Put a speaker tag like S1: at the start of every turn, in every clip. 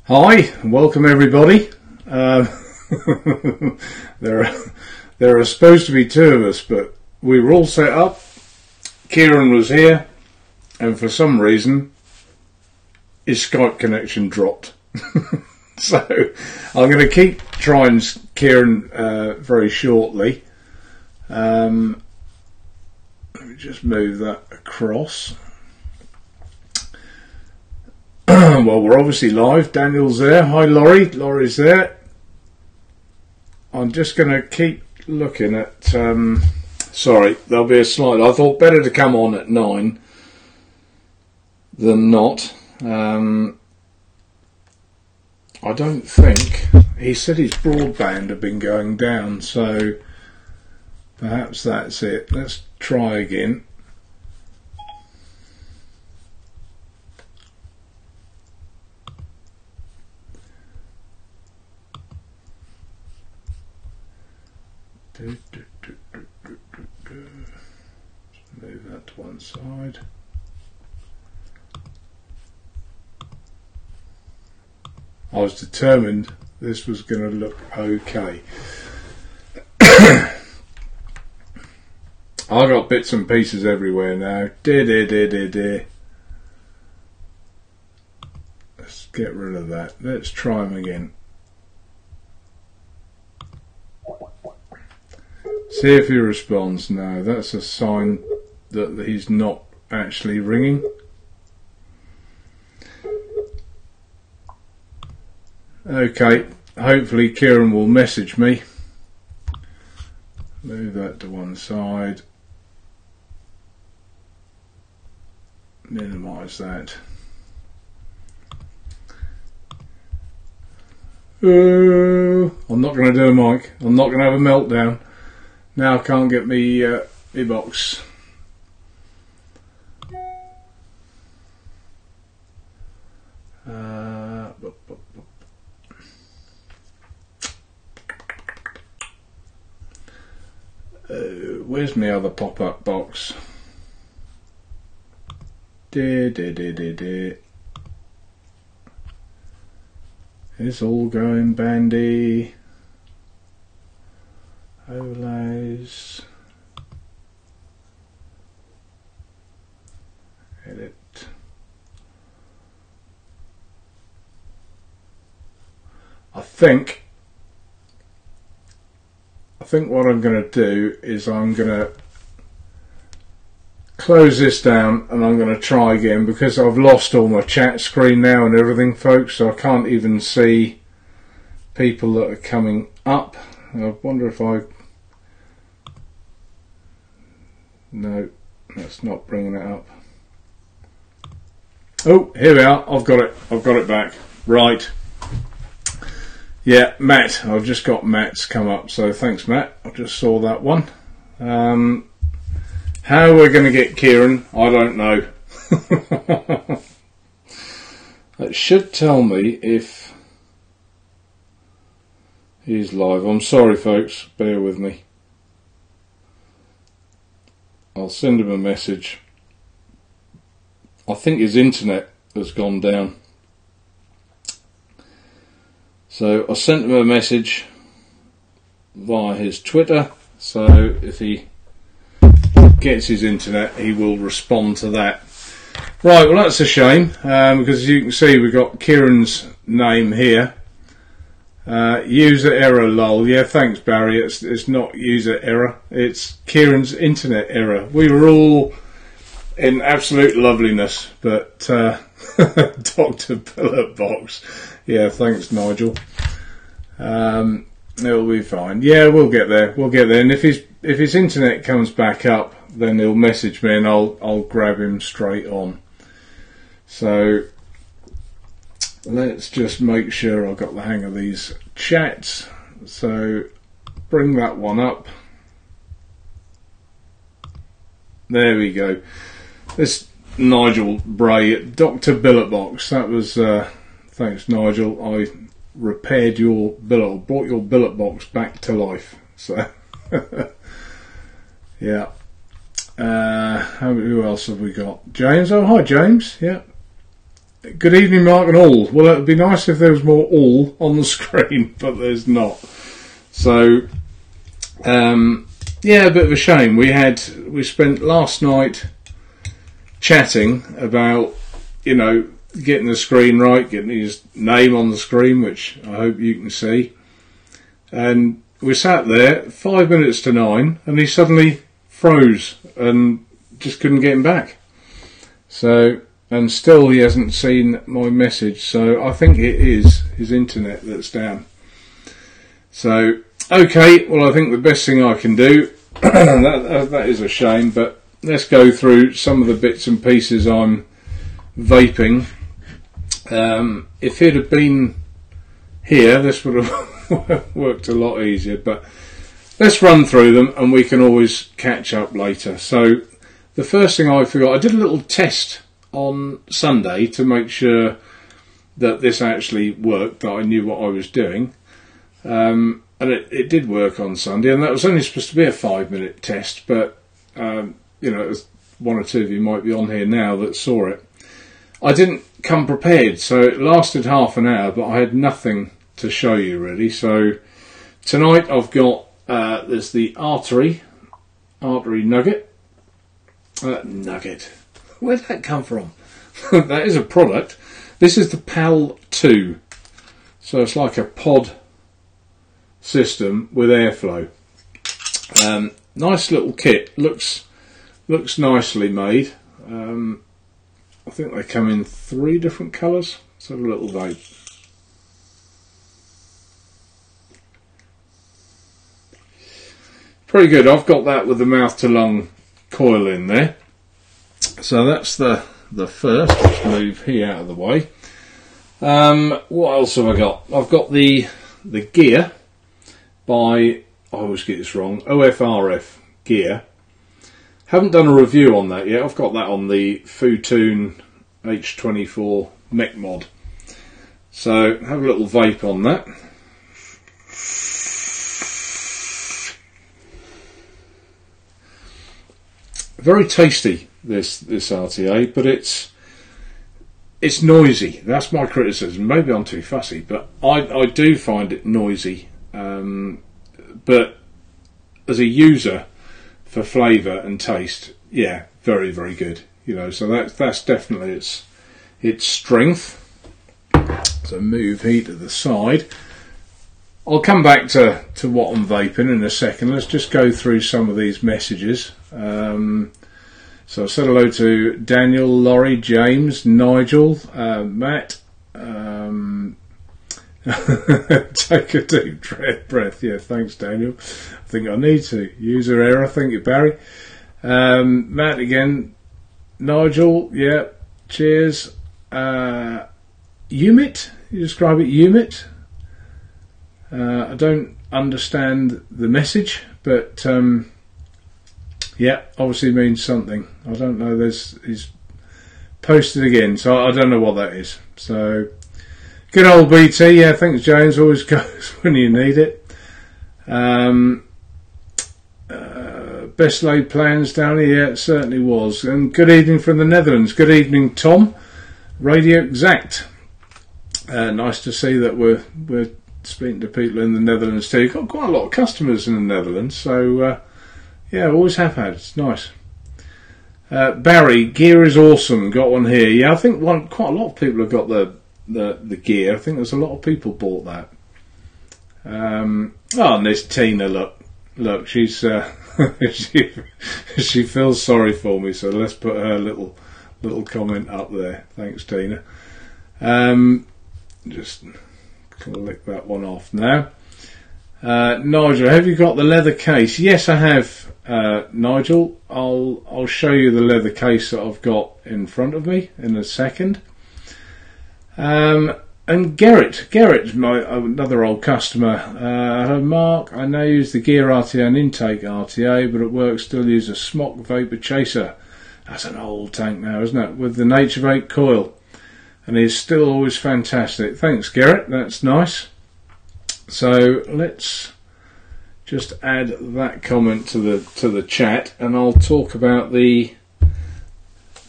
S1: Hi, welcome everybody. There are supposed to be two of us, but we were all set up. Kieron was here, and for some reason, his Skype connection dropped. So I'm going to keep trying Kieron very shortly. Let me just move that across. Well, we're obviously live. Daniel's there. Hi, Laurie. Laurie's there. I'm just going to keep looking at... sorry, there'll be a slide. I thought better to come on at 9 than not. I don't think... He said his broadband had been going down, so perhaps that's it. Let's try again. Move that to one side. I was determined this was going to look okay. I got bits and pieces everywhere now. Let's get rid of that. Let's try them again. See if he responds. No, that's a sign that he's not actually ringing. Okay, hopefully Kieron will message me. Move that to one side. Minimise that. I'm not going to do a mic. I'm not going to have a meltdown. Now I can't get me box. Where's my other pop-up box? It's all going bandy. Overlays. Edit. I think what I'm going to do is I'm going to close this down and I'm going to try again, because I've lost all my chat screen now and everything, folks, so I can't even see people that are coming up. I wonder if no, that's not bringing it up. Oh, here we are. I've got it back. Right. Yeah, Matt. I've just got Matt's come up, so thanks, Matt. I just saw that one. How we're going to get Kieron, I don't know. It should tell me if he's live. I'm sorry, folks. Bear with me. I'll send him a message. I think his internet has gone down. So I sent him a message via his Twitter. So if he gets his internet, he will respond to that. Right, well that's a shame, because as you can see we've got Kieron's name here. User error lol. Yeah, thanks Barry. It's not user error, it's Kieron's internet error. We were all in absolute loveliness, but Dr. Bullet Box. Yeah, thanks Nigel. It'll be fine. Yeah, we'll get there. And if his internet comes back up, then he'll message me and I'll grab him straight on. So let's just make sure I've got the hang of these chats. So bring that one up. There we go. This Nigel Bray, Dr. Billet Box. That was thanks Nigel. I repaired your billet, brought your billet box back to life. So yeah. Who else have we got? James. Oh, hi James. Yeah. good evening, Mark and all. Well, it would be nice if there was more all on the screen, but there's not. So, yeah, a bit of a shame. We spent last night chatting about, you know, getting the screen right, getting his name on the screen, which I hope you can see. And we sat there 5 minutes to 9, and he suddenly froze and just couldn't get him back. So, and still he hasn't seen my message. So I think it is his internet that's down. So, okay, well, I think the best thing I can do, that is a shame, but let's go through some of the bits and pieces I'm vaping. If it had been here, this would have worked a lot easier, but let's run through them and we can always catch up later. So the first thing I forgot, I did a little test on Sunday to make sure that this actually worked, that I knew what I was doing, and it did work on Sunday, and that was only supposed to be a 5-minute test, but you know, one or two of you might be on here now that saw it. I didn't come prepared, so it lasted half an hour, but I had nothing to show you really. So tonight I've got there's the artery nugget. Nugget. Where did that come from? That is a product. This is the PAL 2, so it's like a pod system with airflow. Nice little kit. Looks nicely made. I think they come in 3 different colours. Let's have a little vape. Pretty good. I've got that with the mouth to lung coil in there. So that's the first. Let's move he out of the way. What else have I got? I've got the gear by, I always get this wrong, OFRF gear. Haven't done a review on that yet. I've got that on the Futoon H24 Mech Mod. So have a little vape on that. Very tasty, this RTA, but it's noisy. That's my criticism. Maybe I'm too fussy, but I do find it noisy. But as a user, for flavour and taste, yeah, very, very good. You know, so that's definitely its strength. So move he to the side. I'll come back to what I'm vaping in a second. Let's just go through some of these messages. So I said hello to Daniel, Laurie, James, Nigel, Matt. Take a deep breath. Yeah, thanks, Daniel. I think I need to. User error. Thank you, Barry. Matt again. Nigel. Yeah. Cheers. Umit. You describe it Umit. I don't understand the message, but yeah, obviously means something. I don't know. He's posted again, so I don't know what that is. So. Good old BT, yeah, thanks James, always goes when you need it. Best laid plans down here, yeah, it certainly was. And good evening from the Netherlands. Good evening, Tom. Radio Exact. Nice to see that we're speaking to people in the Netherlands too. Got quite a lot of customers in the Netherlands, so yeah, always have had. It's nice. Barry, gear is awesome. Got one here. Yeah, I think quite a lot of people have got the gear. I think there's a lot of people bought that. Oh, and there's Tina. Look, she's she feels sorry for me. So let's put her little comment up there. Thanks, Tina. Just click that one off now. Nigel, have you got the leather case? Yes, I have. Nigel, I'll show you the leather case that I've got in front of me in a second. And Gerrit, another old customer. Hello Mark, I now use the Gear RTA and Intake RTA, but at work still use a Smock Vapor Chaser. That's an old tank now, isn't it? With the Naturevape coil. And it's still always fantastic. Thanks Gerrit, that's nice. So let's just add that comment to the chat, and I'll talk about the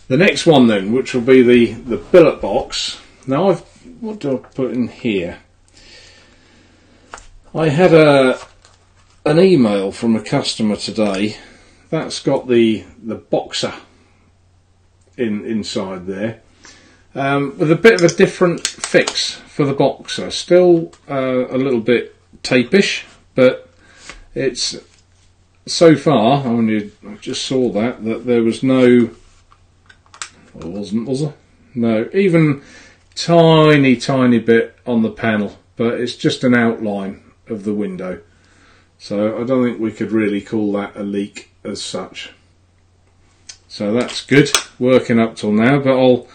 S1: The next one then, which will be the billet box. Now what do I put in here? I had an email from a customer today that's got the boxer inside there, with a bit of a different fix for the boxer. Still a little bit tapish, but it's so far, I just saw that there was no, or wasn't, was there? No, even tiny bit on the panel, but it's just an outline of the window. So I don't think we could really call that a leak as such. So that's good, working up till now, but I'll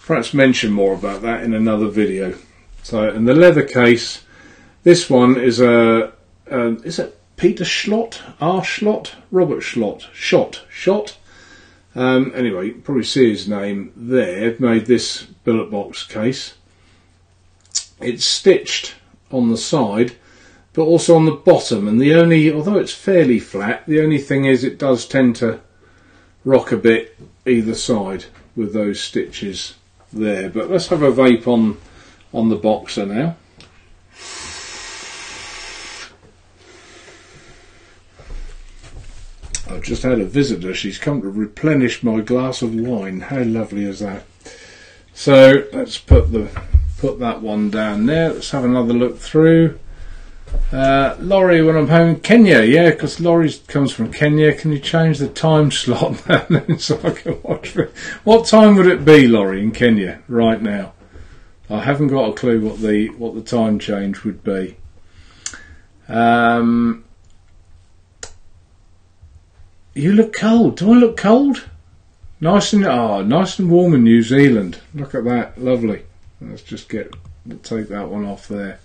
S1: perhaps mention more about that in another video. So, and the leather case, this one is is it Peter Schlott? R. Schlott? Robert Schlott? Shot? Anyway, you can probably see his name there. Made this billet box case. It's stitched on the side, but also on the bottom, and although it's fairly flat, the only thing is it does tend to rock a bit either side with those stitches there. But let's have a vape on the boxer now. I've just had a visitor. She's come to replenish my glass of wine. How lovely is that? So let's put that one down there. Let's have another look through. Laurie, when I'm home in Kenya, yeah, because Laurie comes from Kenya. Can you change the time slot so I can watch it? What time would it be, Laurie, in Kenya right now? I haven't got a clue what the time change would be. You look cold. Do I look cold? Nice and warm in New Zealand. Look at that, lovely. Let's just take that one off there.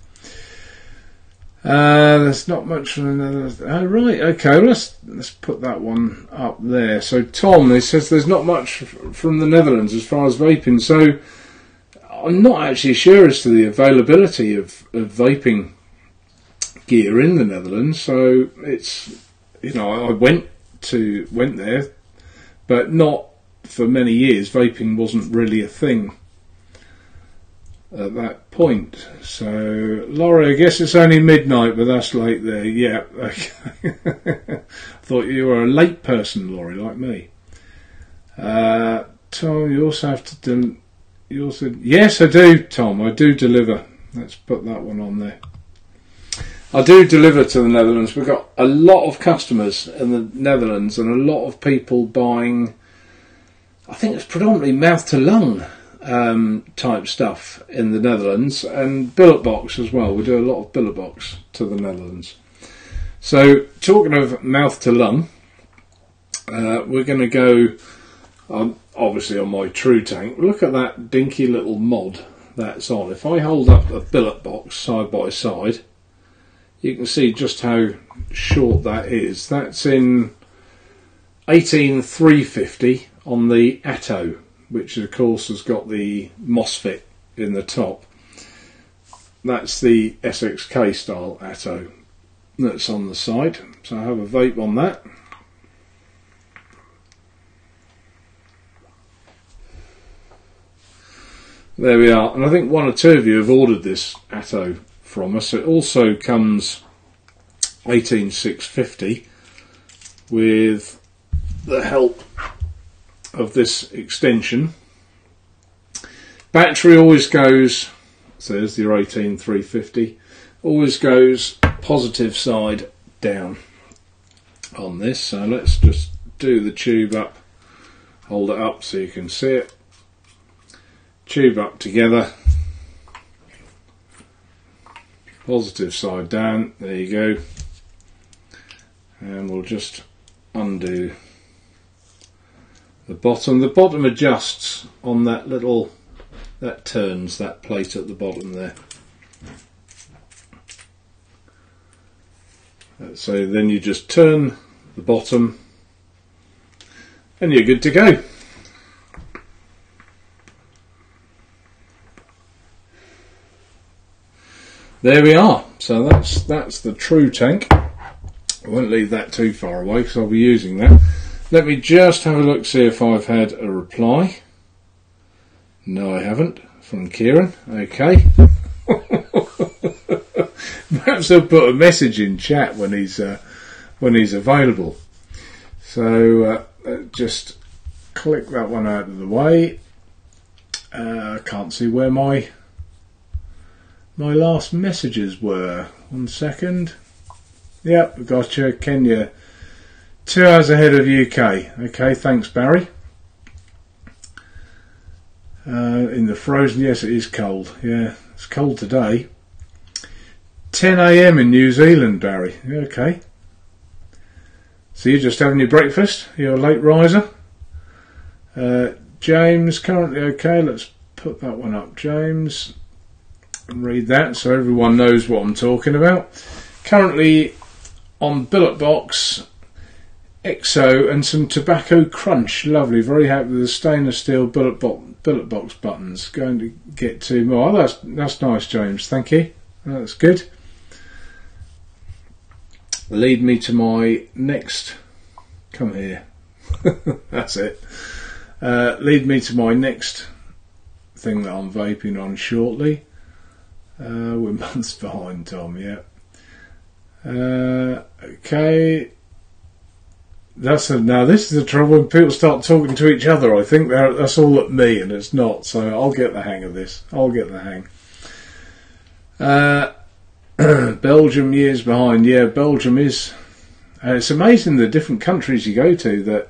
S1: There's not much from another. Oh, right, okay. Let's put that one up there. So Tom, he says there's not much from the Netherlands as far as vaping. So I'm not actually sure as to the availability of vaping gear in the Netherlands. So it's, I went there, but not for many years. Vaping wasn't really a thing at that point. So Laurie, I guess it's only midnight, but that's late there. Yeah, okay. Thought you were a late person, Laurie, like me. Tom, you also have to yes, I do, Tom, I do deliver. Let's put that one on there. I do deliver to the Netherlands. We've got a lot of customers in the Netherlands and a lot of people buying, I think it's predominantly mouth to lung type stuff in the Netherlands, and billet box as well. We do a lot of billet box to the Netherlands. So talking of mouth to lung, we're going to go obviously on my True Tank. Look at that dinky little mod that's on. If I hold up a billet box side by side, you can see just how short that is. That's in 18350 on the Atto, which of course has got the MOSFET in the top. That's the SXK style Atto that's on the side. So I have a vape on that. There we are, and I think one or two of you have ordered this Atto from us. It also comes 18650 with the help of this extension. Battery always goes, so there's your 18350, always goes positive side down on this. So let's just do the tube up, hold it up so you can see it. Tube up together, positive side down, there you go, and we'll just undo the bottom. The bottom adjusts on that that turns that plate at the bottom there. So then you just turn the bottom and you're good to go. There we are. So that's the True Tank. I won't leave that too far away because I'll be using that. Let me just have a look, see if I've had a reply. No, I haven't. From Kieron. Okay. Perhaps he'll put a message in chat when he's available. So just click that one out of the way. I can't see where my last messages were. 1 second. Yep, gotcha. Kenya, 2 hours ahead of UK. Okay, thanks, Barry. In the frozen, yes, it is cold. Yeah, it's cold today. 10 a.m. in New Zealand, Barry. Okay. So you're just having your breakfast? You're a late riser? James, currently okay. Let's put that one up, James, and read that so everyone knows what I'm talking about. Currently on billet box, XO and some tobacco crunch. Lovely, very happy with the stainless steel billet box buttons. Going to get 2 more. Oh, that's nice, James. Thank you. That's good. Lead me to my next. Come here. That's it. Lead me to my next thing that I'm vaping on shortly. We're months behind, Tom. Yeah. Okay. Now this is the trouble when people start talking to each other. I think that's all at me, and it's not. So I'll get the hang of this. I'll get the hang. Belgium years behind. Yeah, Belgium is. It's amazing the different countries you go to that.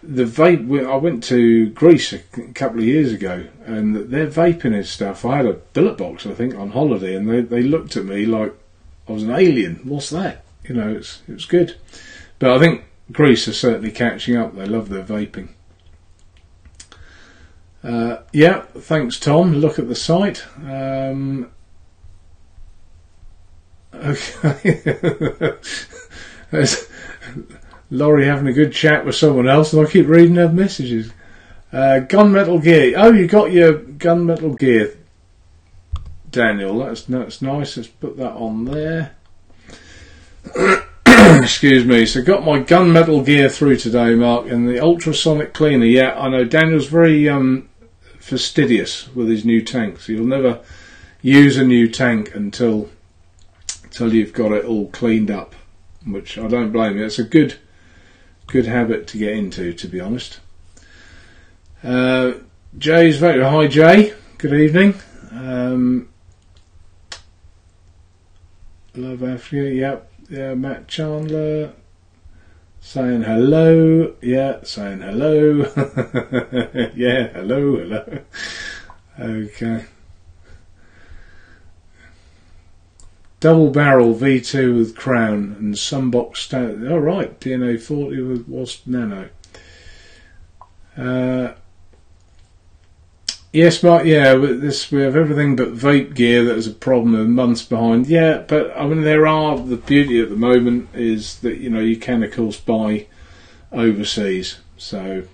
S1: The vape. I went to Greece a couple of years ago, and their vaping and stuff. I had a billet box, I think, on holiday, and they looked at me like I was an alien. What's that? You know, it was good. But I think Greece are certainly catching up. They love their vaping. Yeah, thanks, Tom. Look at the site. Okay. There's Laurie having a good chat with someone else, and I keep reading her messages. Gunmetal gear. Oh, you got your gunmetal gear, Daniel. That's nice. Let's put that on there. Excuse me. So got my gunmetal gear through today, Mark, and the ultrasonic cleaner. Yeah, I know Daniel's very fastidious with his new tanks. He'll never use a new tank until you've got it all cleaned up, which I don't blame you. It's a good habit to get into, to be honest. Jay's vote. Hi, Jay. Good evening. Love Africa. Yep. Yeah, Matt Chandler saying hello. Yeah, saying hello. Yeah, hello. Okay. Double barrel V2 with crown and sunbox standard. All right, DNA 40 with Wasp Nano. Yes, Mark. Yeah, we have everything but vape gear that is a problem and months behind. Yeah, but I mean, the beauty at the moment is that you can of course buy overseas. So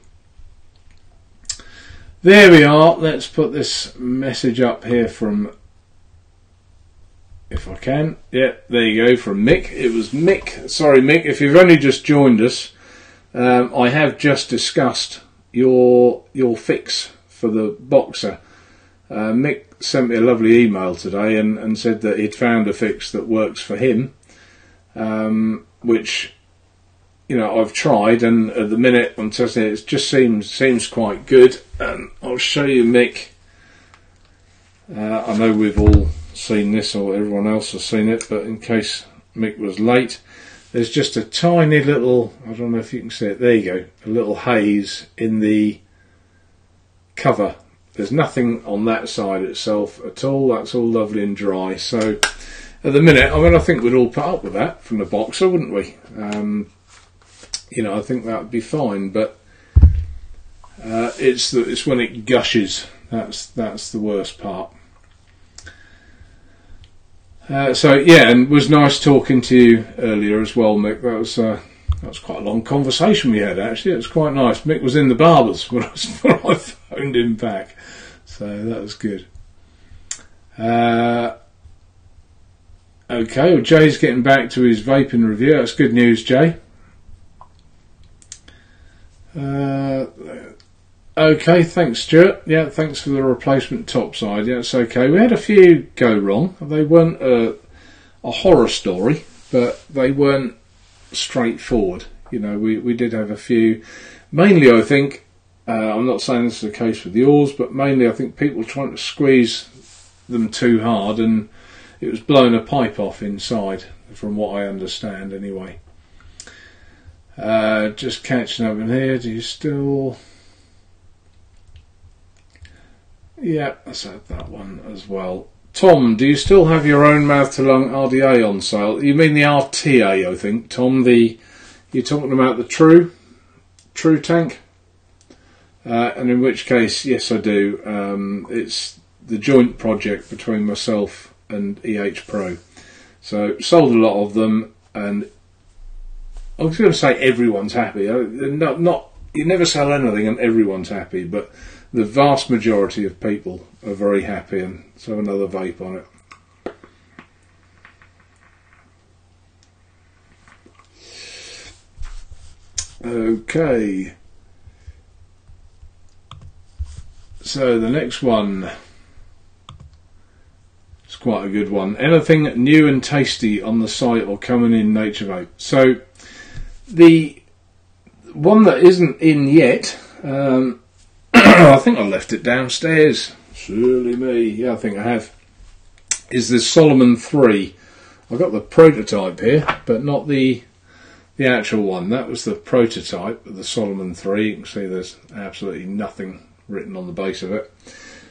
S1: there we are. Let's put this message up here from. If I can. Yeah, there you go, from Mick. It was Mick. Sorry, Mick, if you've only just joined us, I have just discussed your fix for the Boxer. Mick sent me a lovely email today and said that he'd found a fix that works for him, which, I've tried, and at the minute I'm testing it, it just seems quite good. And I'll show you, Mick. I know we've all seen this, or everyone else has seen it, but in case Mick was late, there's just a tiny little, I don't know if you can see it, there you go, a little haze in the cover. There's nothing on that side itself at all. That's all lovely and dry. So at the minute, I think we'd all put up with that from the Boxer, wouldn't we? I think that would be fine, but it's when it gushes that's the worst part. So yeah, and it was nice talking to you earlier as well, Mick. That was quite a long conversation we had, actually. It was quite nice. Mick was in the barbers when I phoned him back, so that was good. Okay, well, Jay's getting back to his vaping review. That's good news, Jay. Okay, thanks Stuart. Yeah, thanks for the replacement topside. Yeah, it's okay. We had a few go wrong. They weren't a horror story, but they weren't straightforward. You know, we did have a few. Mainly, I think, I'm not saying this is the case with yours, but mainly I think people trying to squeeze them too hard and it was blowing a pipe off inside, from what I understand anyway. Just catching up in here. Do you still... Yeah, let's add that one as well. Tom, do you still have your own mouth-to-lung RDA on sale? You mean the RTA, I think, Tom. You're talking about the True tank? And in which case, yes, I do. It's the joint project between myself and EH Pro. So, sold a lot of them, and I was going to say everyone's happy. You never sell anything and everyone's happy, but the vast majority of people are very happy, and so another vape on it. Okay. So the next one is quite a good one. Anything new and tasty on the site or coming in Naturevape? So the one that isn't in yet, I think I left it downstairs. Silly me. Yeah, I think I have. Is the Solomon 3. I've got the prototype here, but not the actual one. That was the prototype of the Solomon 3. You can see there's absolutely nothing written on the base of it.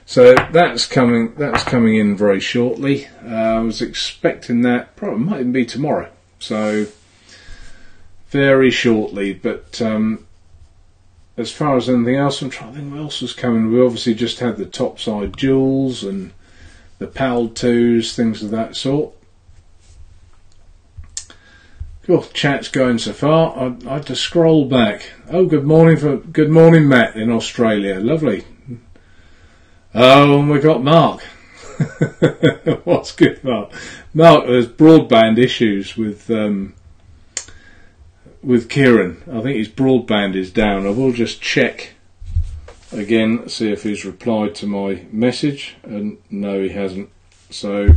S1: So that's coming in very shortly. I was expecting that, probably might even be tomorrow. So very shortly, but as far as anything else, I'm trying to think what else was coming. We obviously just had the topside jewels and the PAL 2s, things of that sort. Cool, chat's going so far. I had to scroll back. Oh, good morning, Matt in Australia. Lovely. Oh, and we got Mark. What's good, Mark? Mark, there's broadband issues with Kieron. I think his broadband is down. I will just check again, see if he's replied to my message, and no, he hasn't. So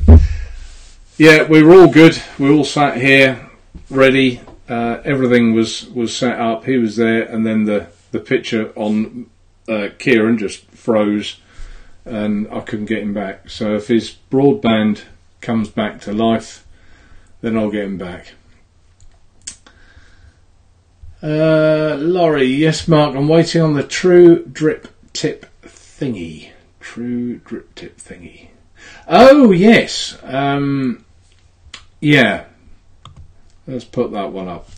S1: yeah, we were all good. We all sat here ready. Everything was set up. He was there, and then the picture on Kieron just froze, and I couldn't get him back. So if his broadband comes back to life, then I'll get him back. Laurie, yes, Mark, I'm waiting on the True Drip Tip thingy. True Drip Tip thingy. Oh, yes. Yeah. Let's put that one up.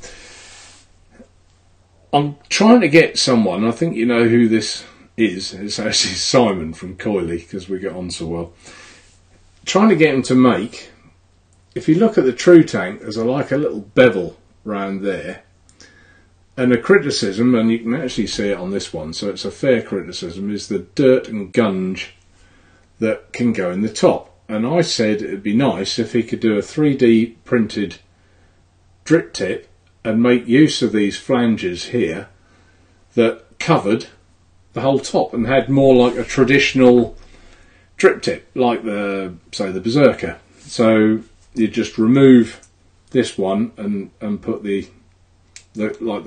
S1: I'm trying to get someone, I think you know who this is. It's actually Simon from Coily, because we get on so well. Trying to get him to make, if you look at the True tank, there's like a little bevel round there. And a criticism, and you can actually see it on this one, so it's a fair criticism, is the dirt and gunge that can go in the top. And I said it'd be nice if he could do a 3D printed drip tip and make use of these flanges here that covered the whole top and had more like a traditional drip tip, like the Berserker. So you just remove this one and put the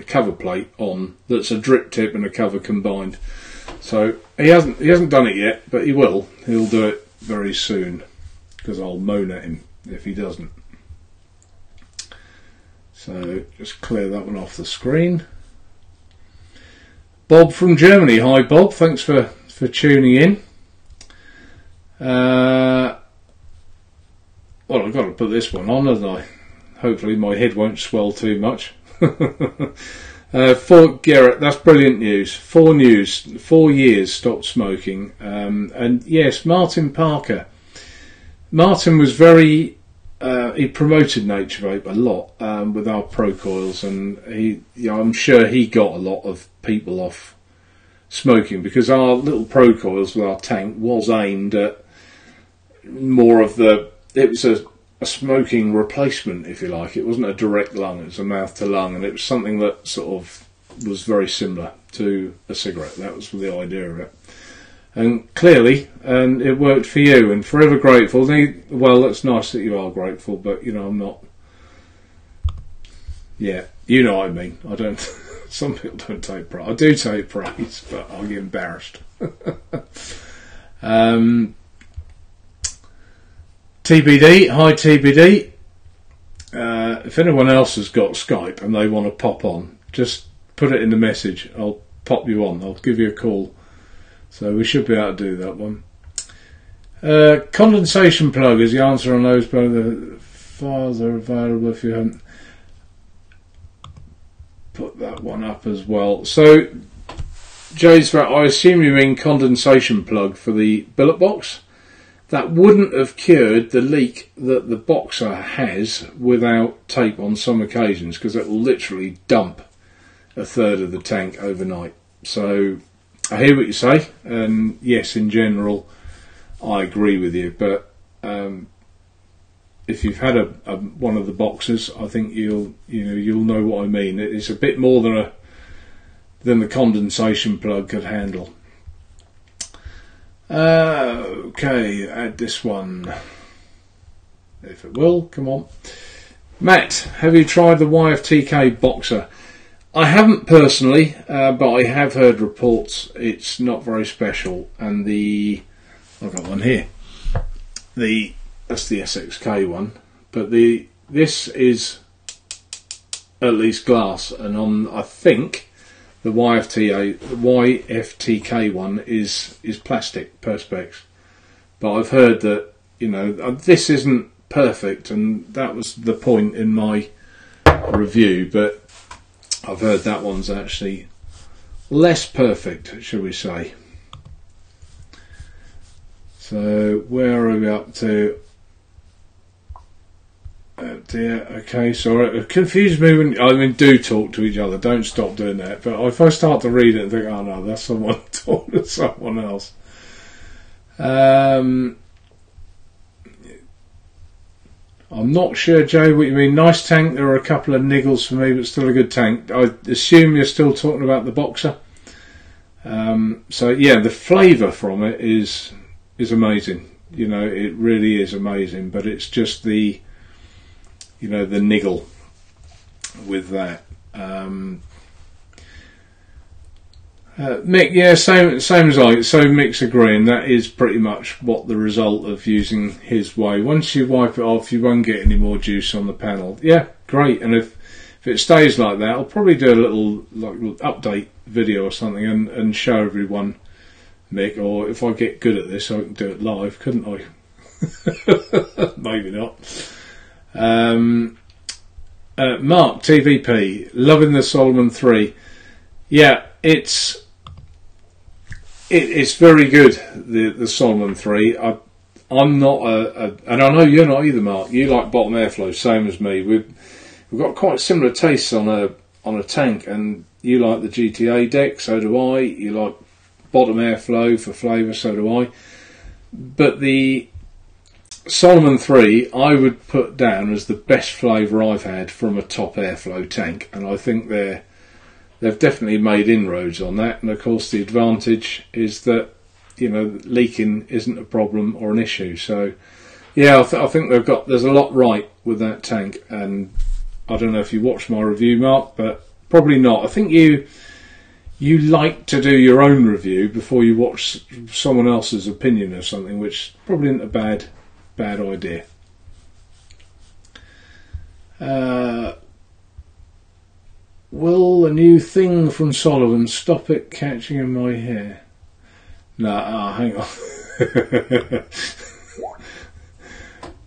S1: cover plate on that's a drip tip and a cover combined. So he hasn't done it yet, but he will. He'll do it very soon, because I'll moan at him if he doesn't. So just clear that one off the screen. Bob from Germany. Hi Bob, thanks for tuning in. Well, I've got to put this one on, haven't I? Hopefully my head won't swell too much. For Garrett, that's brilliant news. 4 years stopped smoking. And yes, Martin Parker. Martin was very he promoted Naturevape a lot with our Pro Coils, and I'm sure he got a lot of people off smoking, because our little Pro Coils with our tank was aimed at more of it was a smoking replacement, if you like. It wasn't a direct lung, it was a mouth to lung, and it was something that sort of was very similar to a cigarette. That was the idea of it. And clearly, it worked for you, and forever grateful. Well, that's nice that you are grateful, but you know, I'm not. Yeah, you know what I mean. I don't. Some people don't take praise. I do take praise, but I get embarrassed. TBD, hi TBD. If anyone else has got Skype and they want to pop on, just put it in the message. I'll pop you on. I'll give you a call. So we should be able to do that one. Condensation plug is the answer on those. But the files are available if you haven't put that one up as well. So, Jay's right. I assume you mean condensation plug for the billet box. That wouldn't have cured the leak that the Boxer has without tape on some occasions, because it will literally dump a third of the tank overnight. So I hear what you say, and yes, in general, I agree with you. But if you've had one of the Boxers, I think you'll know what I mean. It's a bit more than the condensation plug could handle. Okay, add this one, if it will. Come on, Matt. Have you tried the YFTK Boxer? I haven't personally, but I have heard reports it's not very special. And I've got one here. That's the SXK one, but this is at least glass, and I think the YFTK one is plastic perspex. But I've heard that this isn't perfect, and that was the point in my review. But I've heard that one's actually less perfect, shall we say. So where are we up to? Oh dear, okay, sorry, it confused me when, do talk to each other, don't stop doing that, but if I start to read it and think, oh no, that's someone talking to someone else. I'm not sure, Jay, what you mean. Nice tank, there are a couple of niggles for me, but still a good tank. I assume you're still talking about the Boxer. So yeah, the flavour from it is amazing, it really is amazing, but it's just the niggle with that. Mick, yeah, same as I. So Mick's agreeing that is pretty much what the result of using his way. Once you wipe it off, you won't get any more juice on the panel. Yeah, great. And if it stays like that, I'll probably do a little update video or something and show everyone, Mick. Or if I get good at this, I can do it live, couldn't I? Maybe not. Mark TVP, loving the Solomon 3. Yeah, it's very good, the Solomon 3. I'm not and I know you're not either, Mark. You like bottom airflow, same as me. We've got quite similar tastes on a tank, and you like the GTA deck, so do I. You like bottom airflow for flavour, so do I. But the Solomon 3 I would put down as the best flavour I've had from a top airflow tank, and I think they've definitely made inroads on that. And of course the advantage is that leaking isn't a problem or an issue. So yeah, I think there's a lot right with that tank. And I don't know if you watched my review, Mark, but probably not. I think you like to do your own review before you watch someone else's opinion of something, which probably isn't a bad idea. Will the new thing from Solomon stop it catching in my hair? No, hang on.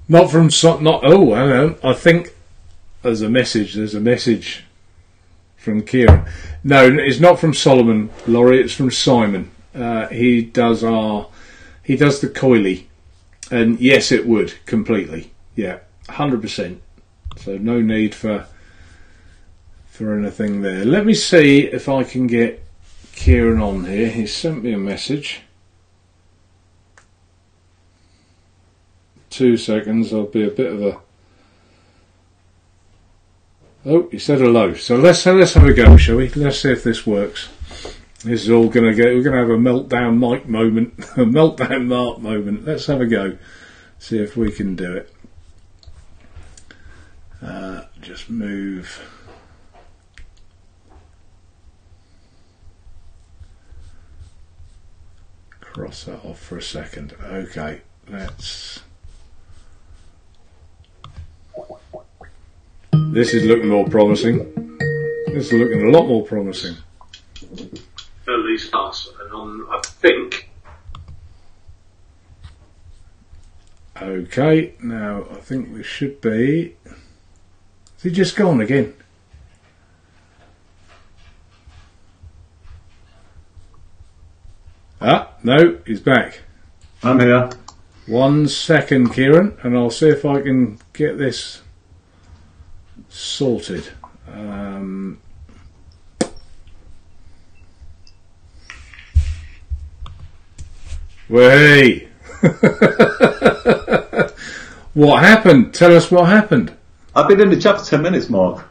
S1: Not from oh, hang on. I think there's a message from Kieron. No, it's not from Solomon, Laurie, it's from Simon. He does the coily. And yes, it would, completely. Yeah, 100%. So no need for anything there. Let me see if I can get Kieron on here. He sent me a message. 2 seconds, I'll be a bit of Oh, he said hello. So let's have a go, shall we? Let's see if this works. This is all going to go. We're going to have a meltdown Mike moment, a meltdown Mark moment. Let's have a go. See if we can do it. Just move. Cross that off for a second. Okay, let's. This is looking more promising. This is looking a lot more promising.
S2: At least us, and I think.
S1: Okay, now I think we should be. Has he just gone again? Ah, no, he's back.
S3: I'm here.
S1: 1 second, Kieron, and I'll see if I can get this sorted. Way. What happened? Tell us what happened.
S3: I've been in the chat for 10 minutes, Mark.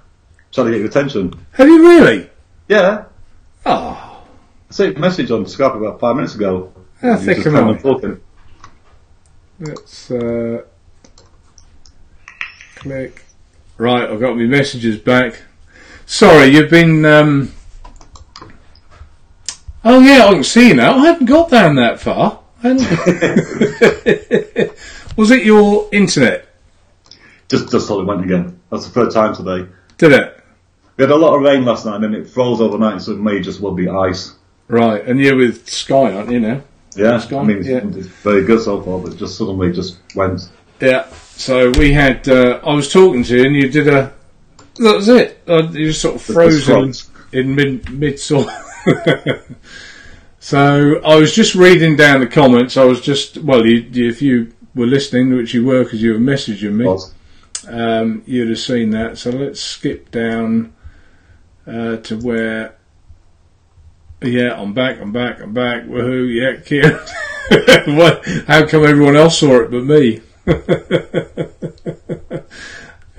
S3: Trying to get your attention.
S1: Have you really?
S3: Yeah.
S1: Oh.
S3: I sent a message on Skype about 5 minutes ago.
S1: How thick am I?
S3: Talking.
S1: Let's click. Right, I've got my messages back. Sorry, you've been. Oh yeah, I can see you now. I haven't got down that far. Was it your internet?
S3: Just thought it went again. That's the third time today.
S1: Did it?
S3: We had a lot of rain last night and then it froze overnight, so it may just well be ice.
S1: Right, and you're with Sky, aren't you now?
S3: Yeah,
S1: Sky?
S3: I mean, it's very good so far, but just suddenly just went.
S1: Yeah, so we had, I was talking to you and you did that was it. You just sort of frozen in mid sort. So I was just reading down the comments. I was just, well, if you were listening, which you were because you were messaging me, you'd have seen that. So let's skip down to where, yeah, I'm back, woohoo, yeah, Kieron. How come everyone else saw it but me?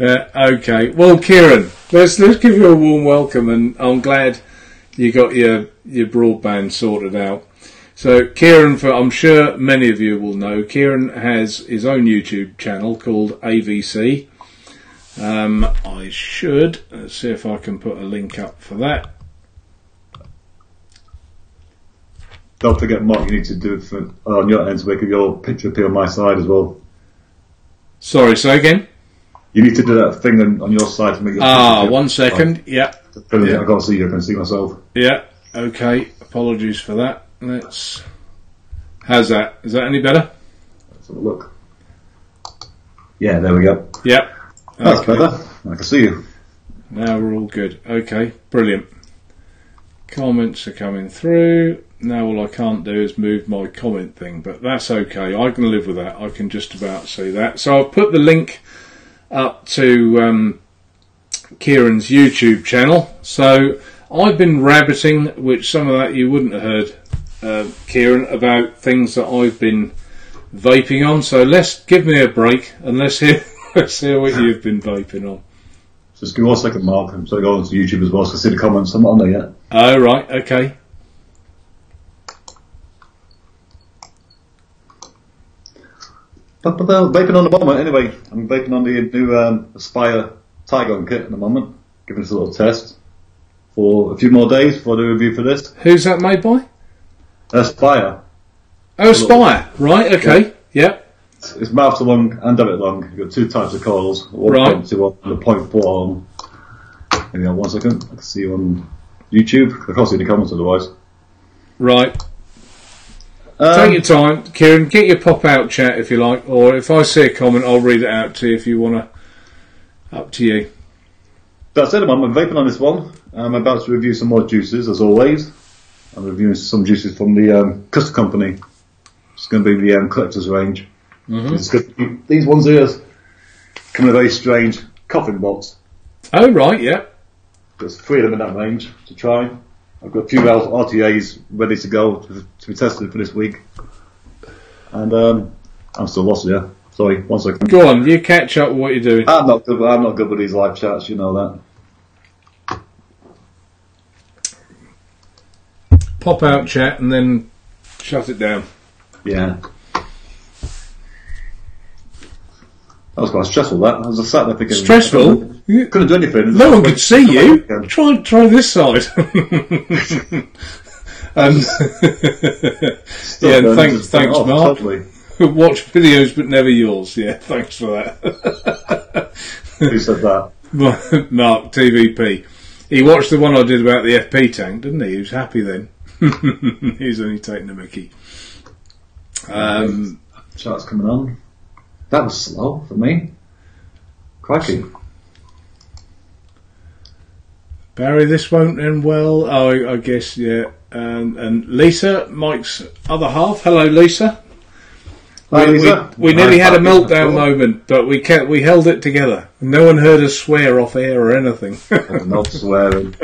S1: Okay, well, Kieron, let's give you a warm welcome, and I'm glad you got your broadband sorted out. So Kieron, I'm sure many of you will know, Kieron has his own YouTube channel called AVC. I should, let's see if I can put a link up for that.
S3: Don't forget, Mark, you need to do it on your end to make your picture appear on my side as well.
S1: Sorry, say again?
S3: You need to do that thing on your side to make your
S1: picture 1 second, yeah.
S3: I can't see you, I can see myself.
S1: Yeah, okay, apologies for that. How's that? Is that any better?
S3: Let's have a look. Yeah, there we go.
S1: Yep.
S3: That's better. I can see you.
S1: Now we're all good. Okay, brilliant. Comments are coming through. Now all I can't do is move my comment thing, but that's okay. I can live with that. I can just about see that. So I've put the link up to Kieron's YouTube channel. So I've been rabbiting, which some of that you wouldn't have heard, Kieron, about things that I've been vaping on. So give me a break and let's hear what you've been vaping on.
S3: Just give me 1 second, Mark. I'm sorry, go on to YouTube as well, so I can see the comments. I'm not on there yet.
S1: Oh, right, okay.
S3: But vaping on the moment, anyway. I'm vaping on the new Aspire Tiger kit at the moment. Giving this a little test for a few more days before I do a review for this.
S1: Who's that made by?
S3: Aspire.
S1: Oh, Aspire. Right, okay. Yeah.
S3: It's mouth to lung and debit lung. You've got 2 types of coils. 1.2 and a 0.4 on. Hang on 1 second. I can see you on YouTube. I can't see any comments otherwise.
S1: Right. Take your time, Kieron. Get your pop-out chat if you like, or if I see a comment, I'll read it out to you if you want to. Up to you.
S3: That's it, I'm vaping on this one. I'm about to review some more juices, as always. I'm reviewing some juices from the custom company. It's going to be the collector's range. Mm-hmm. These ones here come in a very strange coffin box.
S1: Oh, right, yeah.
S3: There's 3 of them in that range to try. I've got a few RTAs ready to go to be tested for this week. And I'm still lost here. Sorry, 1 second.
S1: Go on, you catch up with what you're doing.
S3: I'm not good with these live chats, you know that.
S1: pop out chat and then shut it down.
S3: Yeah. That was quite stressful, that. I was sat there thinking...
S1: Stressful?
S3: Couldn't do anything.
S1: No one could see you. Try this side. And yeah, thanks, Mark. Totally. Watch videos, but never yours. Yeah, thanks for that.
S3: Who said that?
S1: Mark, TVP. He watched the one I did about the FP tank, didn't he? He was happy then. He's only taking a mickey.
S3: Chart's coming on. That was slow for me. Crikey.
S1: Barry, this won't end well. Oh, I guess, yeah. And Lisa, Mike's other half. Hello, Lisa.
S3: Hi, Lisa.
S1: We nearly had a meltdown moment, but we held it together. No one heard us swear off air or anything.
S3: Not swearing.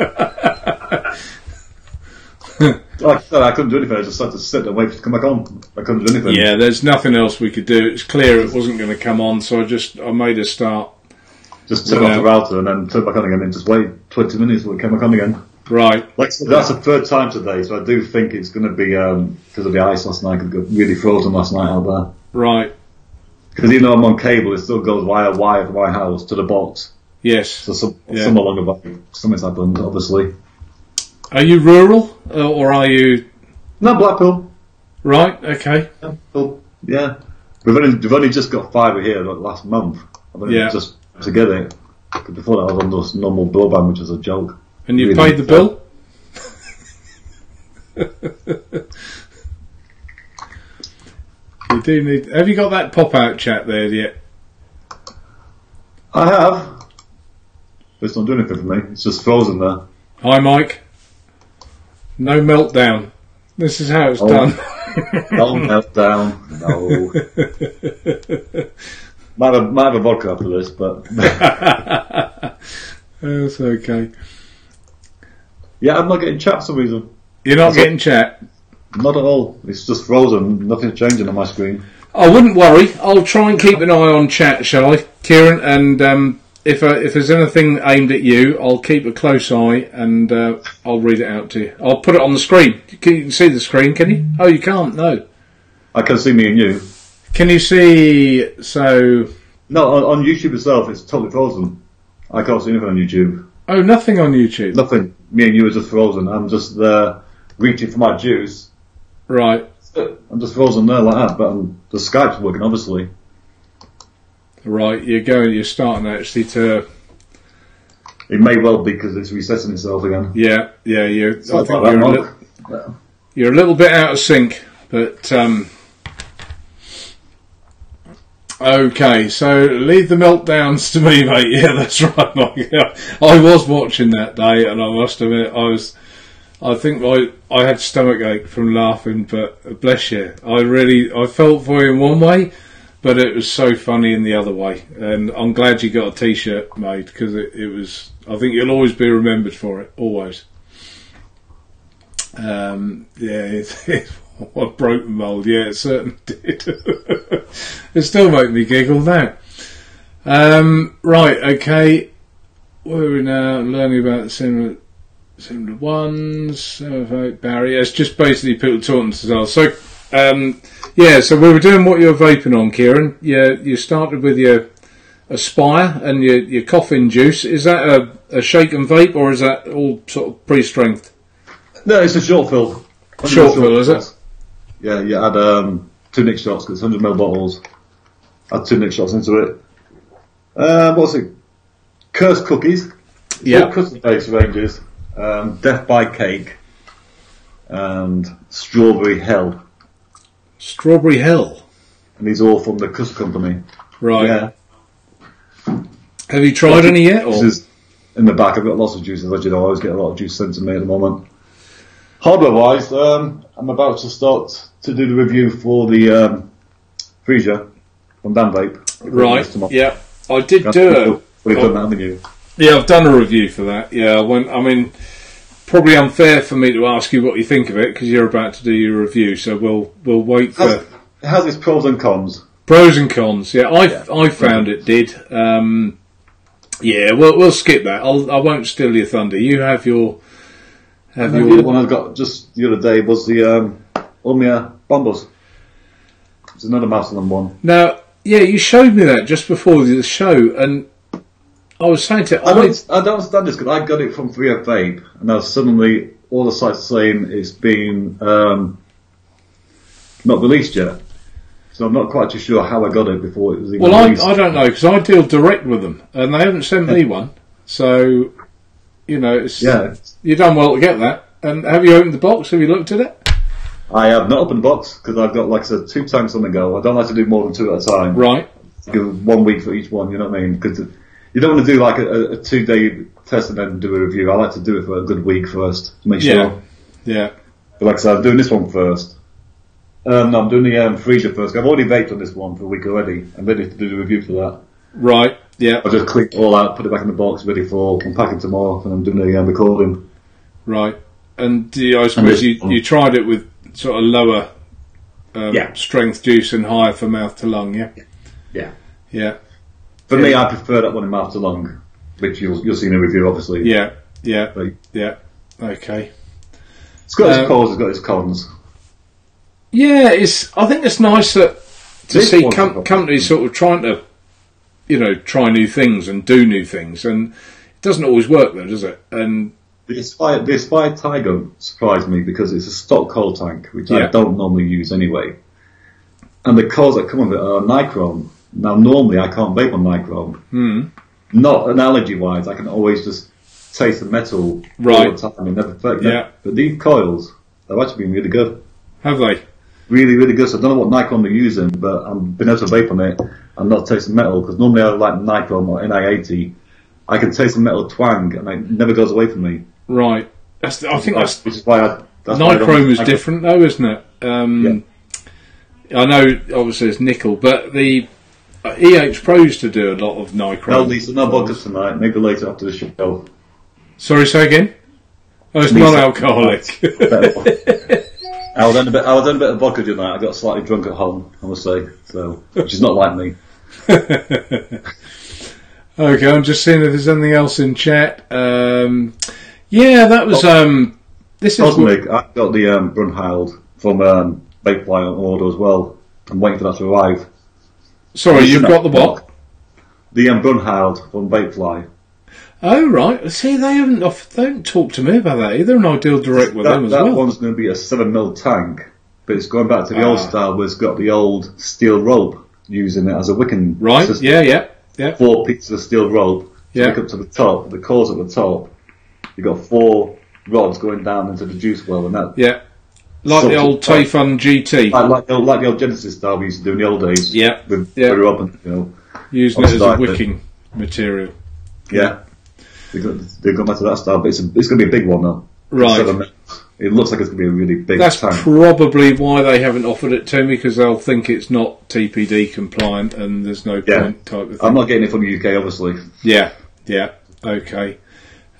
S3: Like I said, I couldn't do anything. I just had to sit and wait for it to come back on. I couldn't do anything.
S1: Yeah, there's nothing else we could do. It's clear it wasn't going to come on, so I made a start.
S3: Just turn off the router and then turn back on again and just wait 20 minutes till it came back on again.
S1: Right.
S3: Like I said, that's the third time today, so I do think it's going to be, because of the ice last night, it got really frozen last night out there.
S1: Right.
S3: Because even though I'm on cable, it still goes via wire from my house to the box.
S1: Yes.
S3: So somewhere along the way, something's happened, obviously.
S1: Are you rural, or are you...
S3: No, Blackpool.
S1: Right, okay.
S3: Yeah. We've only just got fibre here like last month. I've only just to get it. Before that I was on this normal broadband, which was a joke.
S1: And you paid the bill? You do need... Have you got that pop-out chat there yet?
S3: I have. But it's not doing anything for me. It's just frozen there.
S1: Hi, Mike. No meltdown. This is how it's done.
S3: No meltdown. No. Might have a vodka after this, but...
S1: That's okay.
S3: Yeah, I'm not getting chat for some reason.
S1: You're not getting chat?
S3: Not at all. It's just frozen. Nothing's changing on my screen.
S1: I wouldn't worry. I'll try and keep an eye on chat, shall I, Kieron? And if there's anything aimed at you, I'll keep a close eye and I'll read it out to you. I'll put it on the screen. You can see the screen, can you? Oh, you can't. No.
S3: I can see me and you.
S1: Can you see? So
S3: no, on YouTube itself, it's totally frozen. I can't see anything on YouTube.
S1: Oh, nothing on YouTube.
S3: Nothing. Me and you are just frozen. I'm just there reaching for my juice.
S1: Right.
S3: I'm just frozen there like that, but the Skype's working, obviously.
S1: Right, you're starting actually to...
S3: It may well be because it's resetting itself again.
S1: Yeah, you're a little bit out of sync, but... Okay, so leave the meltdowns to me, mate. Yeah, that's right, Mike. I was watching that day, and I must admit, I think I had stomach ache from laughing, but bless you. I felt for you in one way, but it was so funny in the other way. And I'm glad you got a t-shirt made, because it was, I think you'll always be remembered for it, always. What broken mould, yeah, it certainly did. It still makes me giggle now. Right, okay. Where are we now? Learning about similar ones. Barry. It's just basically people talking to themselves. So, so we were doing what you were vaping on, Kieron. You started with your Aspire and your coffin juice. Is that a shake and vape, or is that all sort of pre-strength?
S3: No, it's a short fill.
S1: Short fill, is it?
S3: Yeah, you add 2 Nick shots, because 100ml bottles. Add 2 Nick shots into it. What's it? Cursed cookies.
S1: Yeah.
S3: Custom based ranges. Death by Cake. And Strawberry Hell.
S1: Strawberry Hell?
S3: And these are all from the Custom Company.
S1: Right.
S3: Yeah.
S1: Have you tried any yet? Or?
S3: In the back, I've got lots of juices, as you know. I always get a lot of juice sent to me at the moment. Hardware-wise, I'm about to start to do the review for the freezer from Dan Vape.
S1: Right, yeah. I did do
S3: We've done that, haven't you?
S1: Yeah, I've done a review for that. Yeah, probably unfair for me to ask you what you think of it, because you're about to do your review, so we'll wait for...
S3: It has its pros and cons.
S1: Pros and cons, yeah. I found it did. We'll skip that. I won't steal your thunder. You have your have
S3: The
S1: your...
S3: other one I got just the other day was the Umia Bombers. It's another Mastodon one.
S1: Now, yeah, you showed me that just before the show, and I was saying to...
S3: I don't understand this, because I got it from 3Vape, and now suddenly all the sites are saying it's been not released yet. So I'm not quite too sure how I got it before it was even released.
S1: I don't know, because I deal direct with them, and they haven't sent me one. So, you know, you've done well to get that. And have you opened the box? Have you looked at it?
S3: I have not opened the box, because I've got, like I said, 2 tanks on the go. I don't like to do more than 2 at a time.
S1: Right.
S3: Give 1 week for each one, you know what I mean? Because you don't want to do like a 2-day test and then do a review. I like to do it for a good week first, to make sure.
S1: Yeah.
S3: But like I said, I'm doing this one first. No, I'm doing the freezer first. I've already vaped on this one for a week already. I'm ready to do the review for that.
S1: Right, yeah.
S3: I'll just clean it all out, put it back in the box, ready for unpacking tomorrow, and I'm doing the recording.
S1: Right. And I suppose you tried it with sort of lower strength juice and higher for mouth to lung, yeah? Yeah.
S3: For me, I prefer that one in mouth to lung, which you'll see in the review, obviously.
S1: Yeah.
S3: But
S1: Okay.
S3: It's got its pros, it's got its cons.
S1: Yeah, I think it's nice to see companies sort of trying to, you know, try new things and do new things, and it doesn't always work though, does it? And
S3: the Aspire Tiger surprised me because it's a stock coal tank, which I don't normally use anyway. And the coals that come with it are nichrome. Now, normally I can't vape on nichrome. Not analogy-wise, I can always just taste the metal all the time and never felt that. But these coils, they've actually been really good.
S1: Have they?
S3: Really, really good. So I don't know what nichrome they're using, but I've been able to vape on it and not taste the metal, because normally I like nichrome or NI80. I can taste the metal twang and it never goes away from me.
S1: Right. I think that's...
S3: Which is why
S1: nichrome is different though, isn't it? I know, obviously it's nickel, but the EH Pros to do a lot of nichrome.
S3: No, Lisa, no vodka tonight. Maybe later after the show.
S1: Sorry, say again? Oh, it's non-alcoholic.
S3: I was on a bit of vodka tonight. I got slightly drunk at home, I must say, so which is not like me.
S1: Okay, I'm just seeing if there's anything else in chat. That was this
S3: Cosmic. I got the Brunhild from Vapefly on order as well. I'm waiting for that to arrive.
S1: Sorry, you've got the what?
S3: The Brunhild from Vapefly.
S1: Oh right, see they don't talk to me about that either, and I deal direct with them as well.
S3: That one's going to be a 7mm tank, but it's going back to the old style where it's got the old steel rope using it as a wicking system. Yeah. 4 pieces of steel rope, stick up to the top, the coils at the top. You've got 4 rods going down into the juice well, and that.
S1: Yeah. Like the old Tayfun GT.
S3: Like the old Genesis style we used to do in the old days.
S1: Yeah.
S3: With very open,
S1: using it as a wicking material.
S3: Yeah. They've gone back to that style, but it's going to be a big one now.
S1: Right.
S3: It looks like it's going to be a really big
S1: tank.
S3: That's
S1: probably why they haven't offered it to me, because they'll think it's not TPD compliant and there's no point type of thing.
S3: I'm not getting it from the UK, obviously.
S1: Yeah. Okay.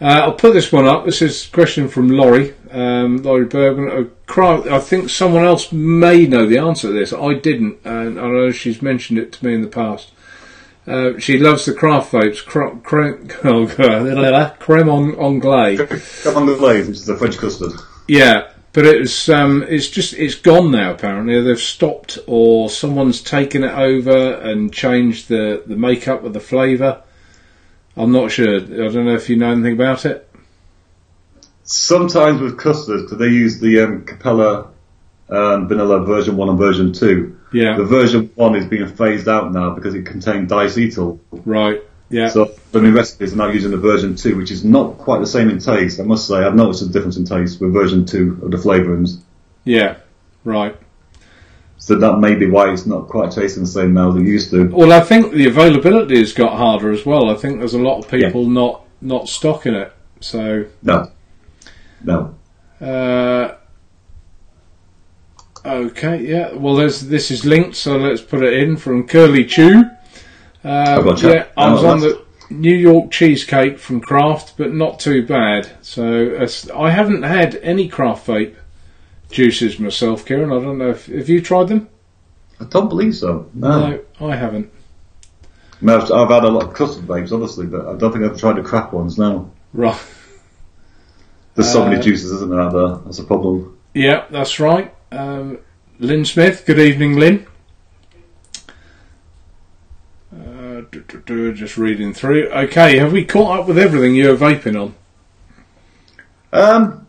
S1: I'll put this one up. This is a question from Laurie Bergman. I think someone else may know the answer to this. I didn't, and I know she's mentioned it to me in the past. She loves the craft vapes, creme anglaise.
S3: Creme anglaise, which is a French custard.
S1: Yeah, but it's gone now. Apparently, they've stopped, or someone's taken it over and changed the makeup of the flavour. I'm not sure. I don't know if you know anything about it.
S3: Sometimes with custards, because they use the Capella vanilla version 1 and version 2.
S1: Yeah.
S3: The version 1 is being phased out now because it contained diacetyl.
S1: Right. Yeah.
S3: So the new recipes are now using the version 2, which is not quite the same in taste. I must say, I've noticed a difference in taste with version 2 of the flavourings.
S1: Yeah. Right.
S3: So that may be why it's not quite tasting the same now as it used to.
S1: Well, I think the availability has got harder as well. I think there's a lot of people not stocking it. So
S3: no.
S1: Okay, yeah. Well, this is linked, so let's put it in from Curly Chew. I was on the New York cheesecake from Kraft, but not too bad. So I haven't had any Kraft vape juices myself, Kieron. I don't know have you tried them?
S3: I don't believe so.
S1: No, I haven't.
S3: I mean, I've had a lot of custard vapes, obviously, but I don't think I've tried the craft ones now.
S1: Right.
S3: There's so many juices, isn't there, out there? That's a problem.
S1: Yeah, that's right. Lynn Smith, good evening, Lynn. Just reading through. Okay, have we caught up with everything you're vaping on?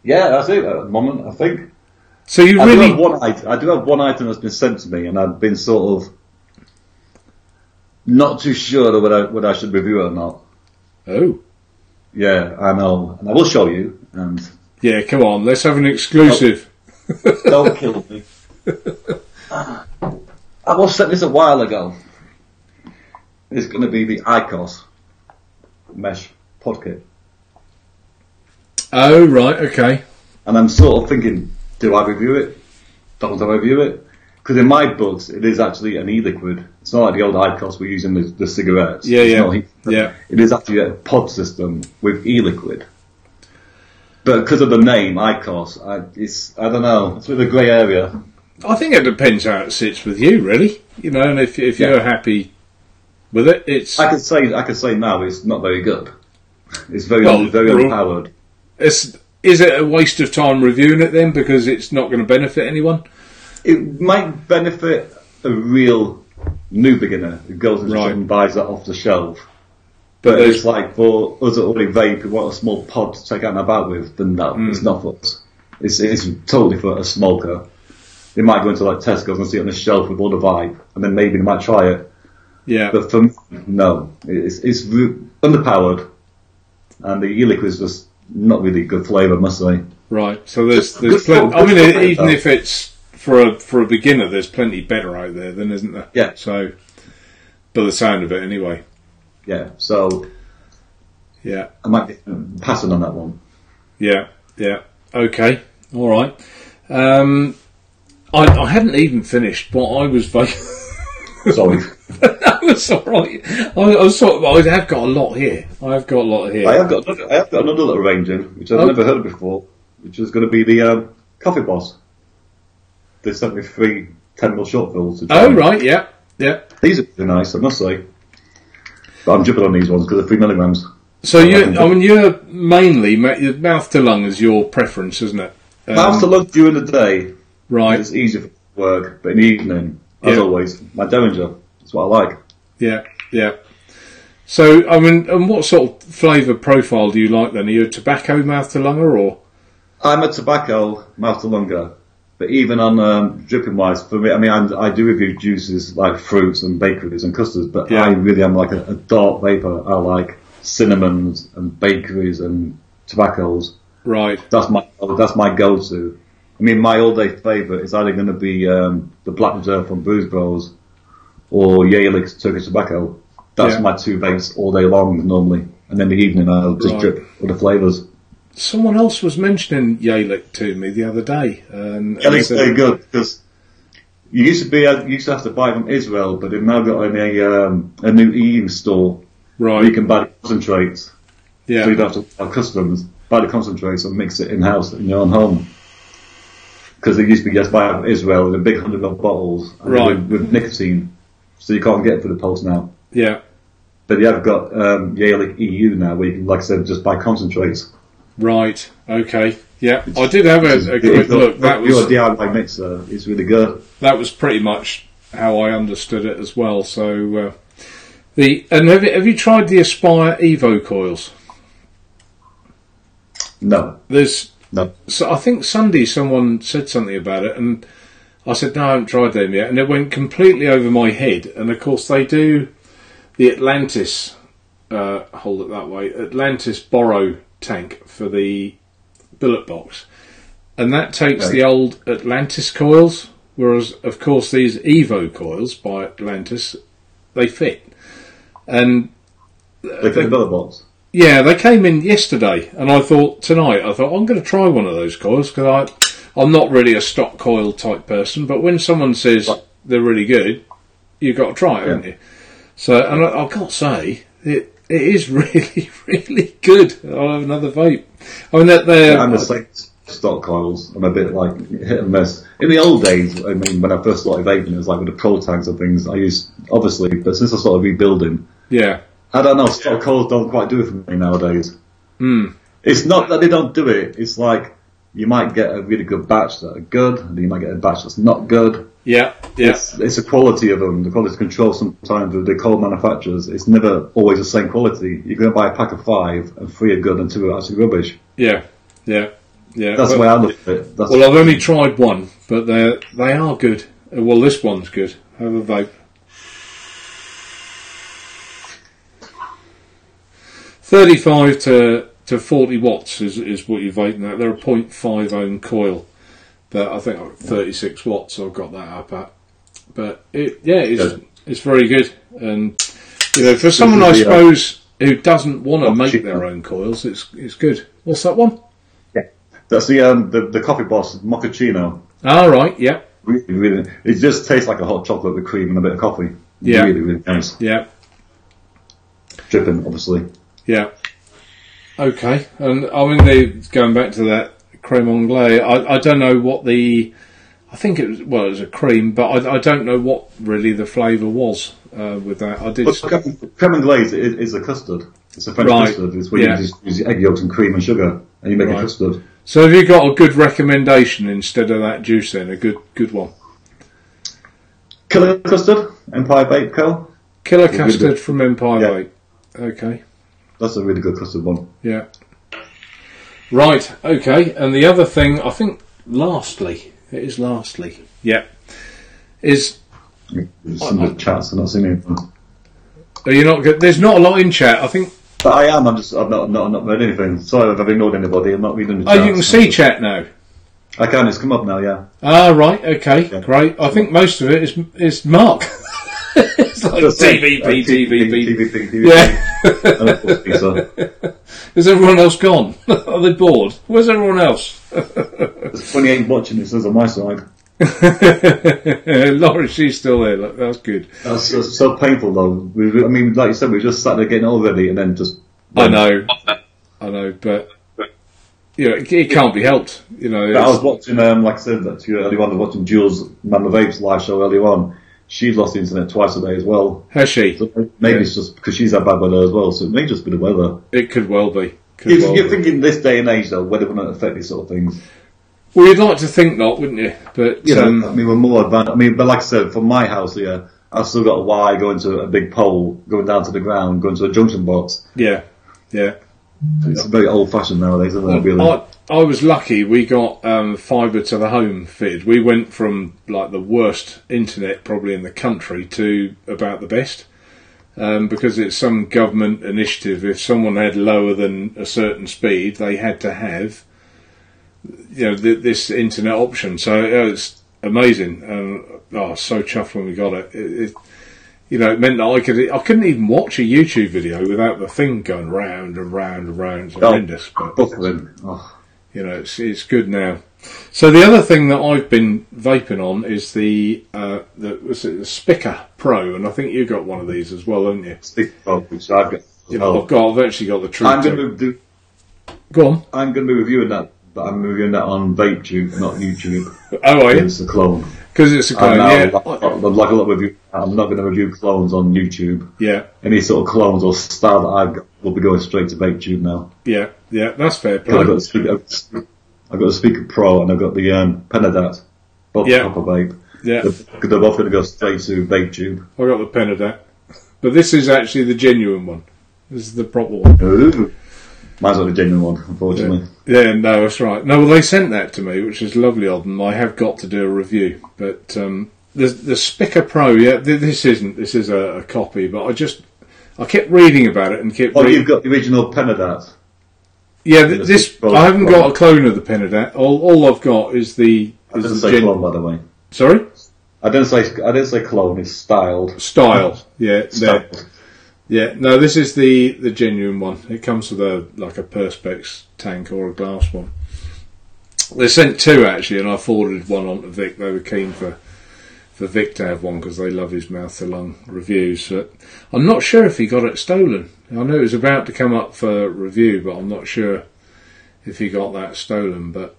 S3: Yeah, that's it at the moment, I think.
S1: So you
S3: I
S1: really...
S3: do have one item that's been sent to me, and I've been sort of not too sure whether I should review it or not.
S1: Oh.
S3: Yeah, I know. And I will show you. And
S1: yeah, come on, let's have an exclusive.
S3: Don't kill me. I was sent this a while ago. It's going to be the ICOS mesh pod kit.
S1: Oh, right, okay.
S3: And I'm sort of thinking, do I review it? Don't I review it? Because in my books, it is actually an e-liquid. It's not like the old ICOS we use in the cigarettes.
S1: Yeah,
S3: yeah. It is actually a pod system with e-liquid. But because of the name, ICOS, I don't know, it's a bit of a grey area.
S1: I think it depends how it sits with you, really. You know, and if you're happy with it, it's...
S3: I could say now it's not very good. It's very overpowered.
S1: Is it a waste of time reviewing it then, because it's not going to benefit anyone?
S3: It might benefit a real new beginner who goes and and buys that off the shelf. But it's like for us that already vape who want a small pod to take out and about with, then no, it's not for us. It's totally for a smoker. They might go into like Tesco's and see it on the shelf with all the vibe, and then maybe they might try it.
S1: Yeah.
S3: But for me, no. It's underpowered, and the e-liquid is just not really good flavour, must I say.
S1: Right. So there's plenty. I mean, even if it's for a beginner, there's plenty better out there, then, isn't there?
S3: Yeah.
S1: So, by the sound of it, anyway.
S3: Yeah. So.
S1: Yeah.
S3: I might be passing on that one.
S1: Yeah. Yeah. Okay. All right. I hadn't even finished what I was vaping.
S3: Sorry.
S1: That's all right. I have got a lot here. I have got
S3: another little range in, which I've never heard of before, which is going to be the Coffee Boss. They sent me 3 10mm short fills.
S1: Oh, right, yeah. Yeah.
S3: These are really nice, I must say. But I'm jumping on these ones because they're 3 milligrams.
S1: So you're mainly, your mouth to lung is your preference, isn't it?
S3: Mouth to lung during the day.
S1: Right.
S3: It's easier for work, but in the evening, as always, my Derringer. That's what I like.
S1: Yeah, yeah. So, I mean, and what sort of flavour profile do you like then? Are you a tobacco mouth to lunger or?
S3: I'm a tobacco mouth to lunger. But even on dripping wise, for me, I mean, I do review juices like fruits and bakeries and custards, but I really am like a dark vapor. I like cinnamons and bakeries and tobaccos.
S1: Right.
S3: That's my go-to. I mean, my all-day favourite is either going to be the Black Reserve from Booze Bros or Yalik's Turkish Tobacco. That's my 2 vapes all day long normally, and then the evening I'll just drip with the flavours.
S1: Someone else was mentioning Yalik to me the other day.
S3: Yalik's very good because you used to have to buy from Israel, but they've now got a new EU store where you can buy the concentrates. Yeah. So you don't have to buy customs, buy the concentrates and mix it in-house in your own home. Because they used to be just buy from Israel with the big 100ml bottles with nicotine, so you can't get it for the post now. Yeah. But you have got Yalik EU now, where you can, like I said, just buy concentrates.
S1: Right. Okay. Yeah. I did have a quick look. That was
S3: your DIY mixer. It's really good.
S1: That was pretty much how I understood it as well. So have you tried the Aspire Evo coils?
S3: No.
S1: No. So I think Sunday someone said something about it, and I said no, I haven't tried them yet, and it went completely over my head. And of course they do the Atlantis. Hold it that way. Atlantis Borrow tank for the billet box, and that takes the old Atlantis coils, whereas of course these Evo coils by Atlantis, they fit, and
S3: they fit the billet box.
S1: Yeah, they came in yesterday, and I thought I'm going to try one of those coils because I'm not really a stock coil type person, but when someone says they're really good, you've got to try it, haven't you? So, and I've got to say it is really, really good. I'll have another vape. I mean,
S3: I'm the same stock coils. I'm a bit like hit and miss. In the old days, I mean, when I first started vaping, it was like with the pro tags and things. I used, obviously, but since I started rebuilding, I don't know, stock coils don't quite do it for me nowadays. It's not that they don't do it. It's like you might get a really good batch that are good, and you might get a batch that's not good.
S1: Yeah.
S3: It's the quality of them. The quality control sometimes with the cold manufacturers. It's never always the same quality. You're going to buy a pack of 5 and 3 are good and 2 are actually rubbish.
S1: Yeah.
S3: That's the way I look at it.
S1: Well, I've only tried one, but they are good. Well, this one's good. Have a vape. 35 to 40 watts is what you're vaping at. They're a 0.5 ohm coil, but I think 36 watts I've got that up at. But it's very good. And for someone I suppose who doesn't want to make their own coils, it's good. What's that one?
S3: Yeah, that's the Coffee Boss Mochaccino.
S1: All right, yeah.
S3: Really, really, it just tastes like a hot chocolate with cream and a bit of coffee.
S1: Yeah,
S3: really, really nice.
S1: Yeah,
S3: dripping, obviously.
S1: Yeah. Okay, and I mean, going back to that creme anglaise, I don't know what I think it was a cream, but I don't know what really the flavour was with that. I did.
S3: Creme anglaise is a custard. It's a French custard. It's where you just use egg yolks and cream and sugar, and you make a custard.
S1: So have you got a good recommendation instead of that juice then? A good one?
S3: Killer Custard, Empire Vape Co.
S1: Killer Custard from Empire Vape. Okay.
S3: That's a really good custard one.
S1: Yeah. Right, okay. And the other thing, I think, lastly, is
S3: some of the chats are not seeing anything.
S1: Are you not good? There's not a lot in chat, I think.
S3: But I am. I've not read anything. Sorry if I've ignored anybody. I'm not reading the chat.
S1: Oh, you can see chat now.
S3: I can. It's come up now. Yeah.
S1: Ah, right. Okay. Great. I think most of it is Mark. It's like TVP.
S3: Yeah.
S1: Is everyone else gone? Are they bored? Where's everyone else?
S3: There's 28 watching. It says on my side.
S1: Laurie, she's still there. Look, that's good.
S3: That's so painful though. I mean, like you said, we just sat there getting all ready and then just.
S1: I know, but it can't be helped.
S3: I was watching, like I said, that you earlier on, I was watching Jules Mama Vape's live show earlier on. She's lost the internet twice a day as well.
S1: Has she?
S3: So maybe it's just because she's had bad weather as well. So it may just be the weather.
S1: It could well be.
S3: You're thinking this day and age though, weather will not affect these sort of things.
S1: Well, you'd like to think not, wouldn't you? But
S3: I mean, we're more advanced. I mean, but like I said, from my house here, I've still got a wire going to a big pole, going down to the ground, going to a junction box.
S1: Yeah.
S3: It's very old-fashioned nowadays, isn't it? Really?
S1: I was lucky. We got fibre to the home fitted. We went from like the worst internet probably in the country to about the best. Because it's some government initiative. If someone had lower than a certain speed, they had to have this internet option. So it's amazing. So chuffed when we got it. It meant that I couldn't even watch a YouTube video without the thing going round and round and round. It's horrendous, but it's good now. So the other thing that I've been vaping on is the Spica Pro, and I think you got one of these as well, haven't you?
S3: Spica Pro, which I've got.
S1: I've actually got the True. Go on.
S3: I'm going to be reviewing that, but I'm reviewing that on VapeTube, not YouTube.
S1: Oh, are you?
S3: It's a clone.
S1: Because it's a clone, yeah.
S3: Like a lot of review, I'm not going to review clones on YouTube.
S1: Yeah.
S3: Any sort of clones or style that I've got will be going straight to VapeTube now.
S1: Yeah, that's fair play.
S3: I've got the Speaker Pro and I've got the Penadat, both proper vape.
S1: Yeah.
S3: They're both going to go straight to VapeTube.
S1: I got the Penadat. But this is actually the genuine one. This is the proper one.
S3: Ooh. Mine's not a genuine one, unfortunately.
S1: Yeah, no, that's right. No, well, they sent that to me, which is lovely of them. I have got to do a review. But the Spica Pro, this is a copy, but I kept reading about it and kept reading.
S3: You've got the original Penadat.
S1: Yeah, I haven't got a clone of the Penadat. All I've got is the.
S3: I didn't say clone, by the way.
S1: Sorry?
S3: I didn't say clone. It's styled.
S1: Styled, yeah. Styled. Yeah, no, this is the genuine one. It comes with a Perspex tank or a glass one. They sent 2 actually, and I forwarded one on to Vic. They were keen for Vic to have one because they love his mouth to lung reviews. But I'm not sure if he got it stolen. I know it was about to come up for review, but I'm not sure if he got that stolen. But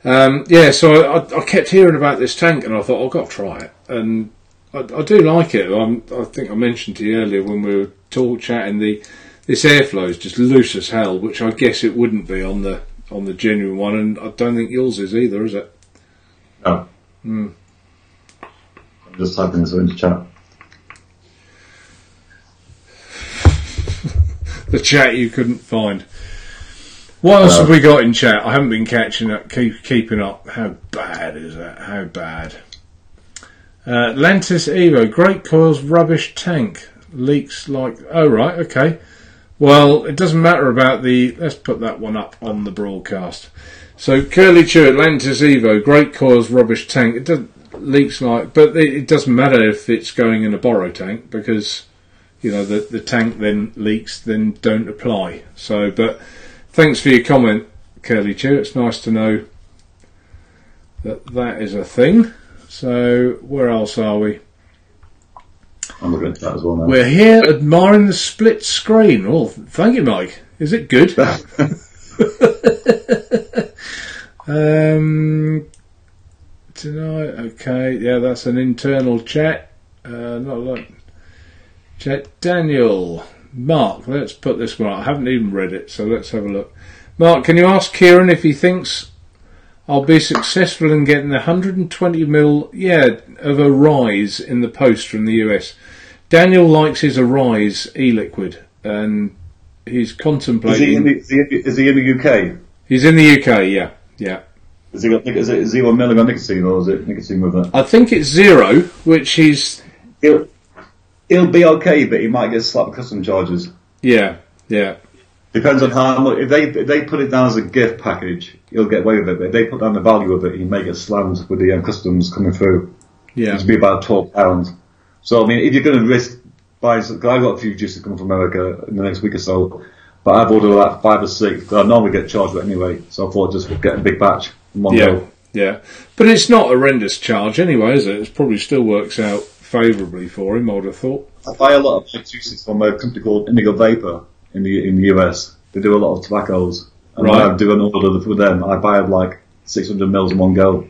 S1: so I kept hearing about this tank, and I thought I've got to try it. And I do like it. I think I mentioned to you earlier when we were chatting. The this airflow is just loose as hell, which I guess it wouldn't be on the genuine one, and I don't think yours is either, is it?
S3: No. I'm just typing this into chat.
S1: The chat you couldn't find. What else have we got in chat? I haven't been keeping up. How bad is that? How bad? Atlantis Evo, Great Coils rubbish tank. Leaks like... Oh, right, okay. Well, it doesn't matter about the... Let's put that one up on the broadcast. So, Curly Chew, Atlantis Evo, Great Coils rubbish tank. It doesn't... Leaks like... But it doesn't matter if it's going in a borrow tank, because... the tank then leaks, then don't apply. So, but thanks for your comment, Curly Chew. It's nice to know that is a thing. So, where else are we?
S3: I'm looking at that as well now.
S1: We're here admiring the split screen. Oh, thank you, Mike. Is it good? Tonight, okay. Yeah, that's an internal chat. Not like... Chat Daniel, Mark, let's put this one out. I haven't even read it, so let's have a look. Mark, can you ask Kieron if he thinks I'll be successful in getting the 120ml, of a rise in the post from the US? Daniel likes his Arise e-liquid, and he's contemplating...
S3: Is he in the UK?
S1: He's in the UK, yeah.
S3: Is it 0 milligram nicotine, or is it nicotine with it?
S1: I think it's 0, which he's...
S3: He'll be okay, but he might get slapped with custom charges. Yeah. Depends on how much. If they put it down as a gift package, he'll get away with it. But if they put down the value of it, he may get slammed with the customs coming through. Yeah. It'll be about £12. So, I mean, if you're going to risk buying... Because I've got a few juices coming from America in the next week or so, but I've ordered like 5 or 6 that I normally get charged with anyway, so I thought I'd just get a big batch in one go.
S1: Yeah. But it's not a horrendous charge anyway, is it? It probably still works out favourably for him, I would have thought.
S3: I buy a lot of juices from a company called Naturevape in the US. They do a lot of tobaccos. And when I do an order with them, I buy like 600 mils in one go.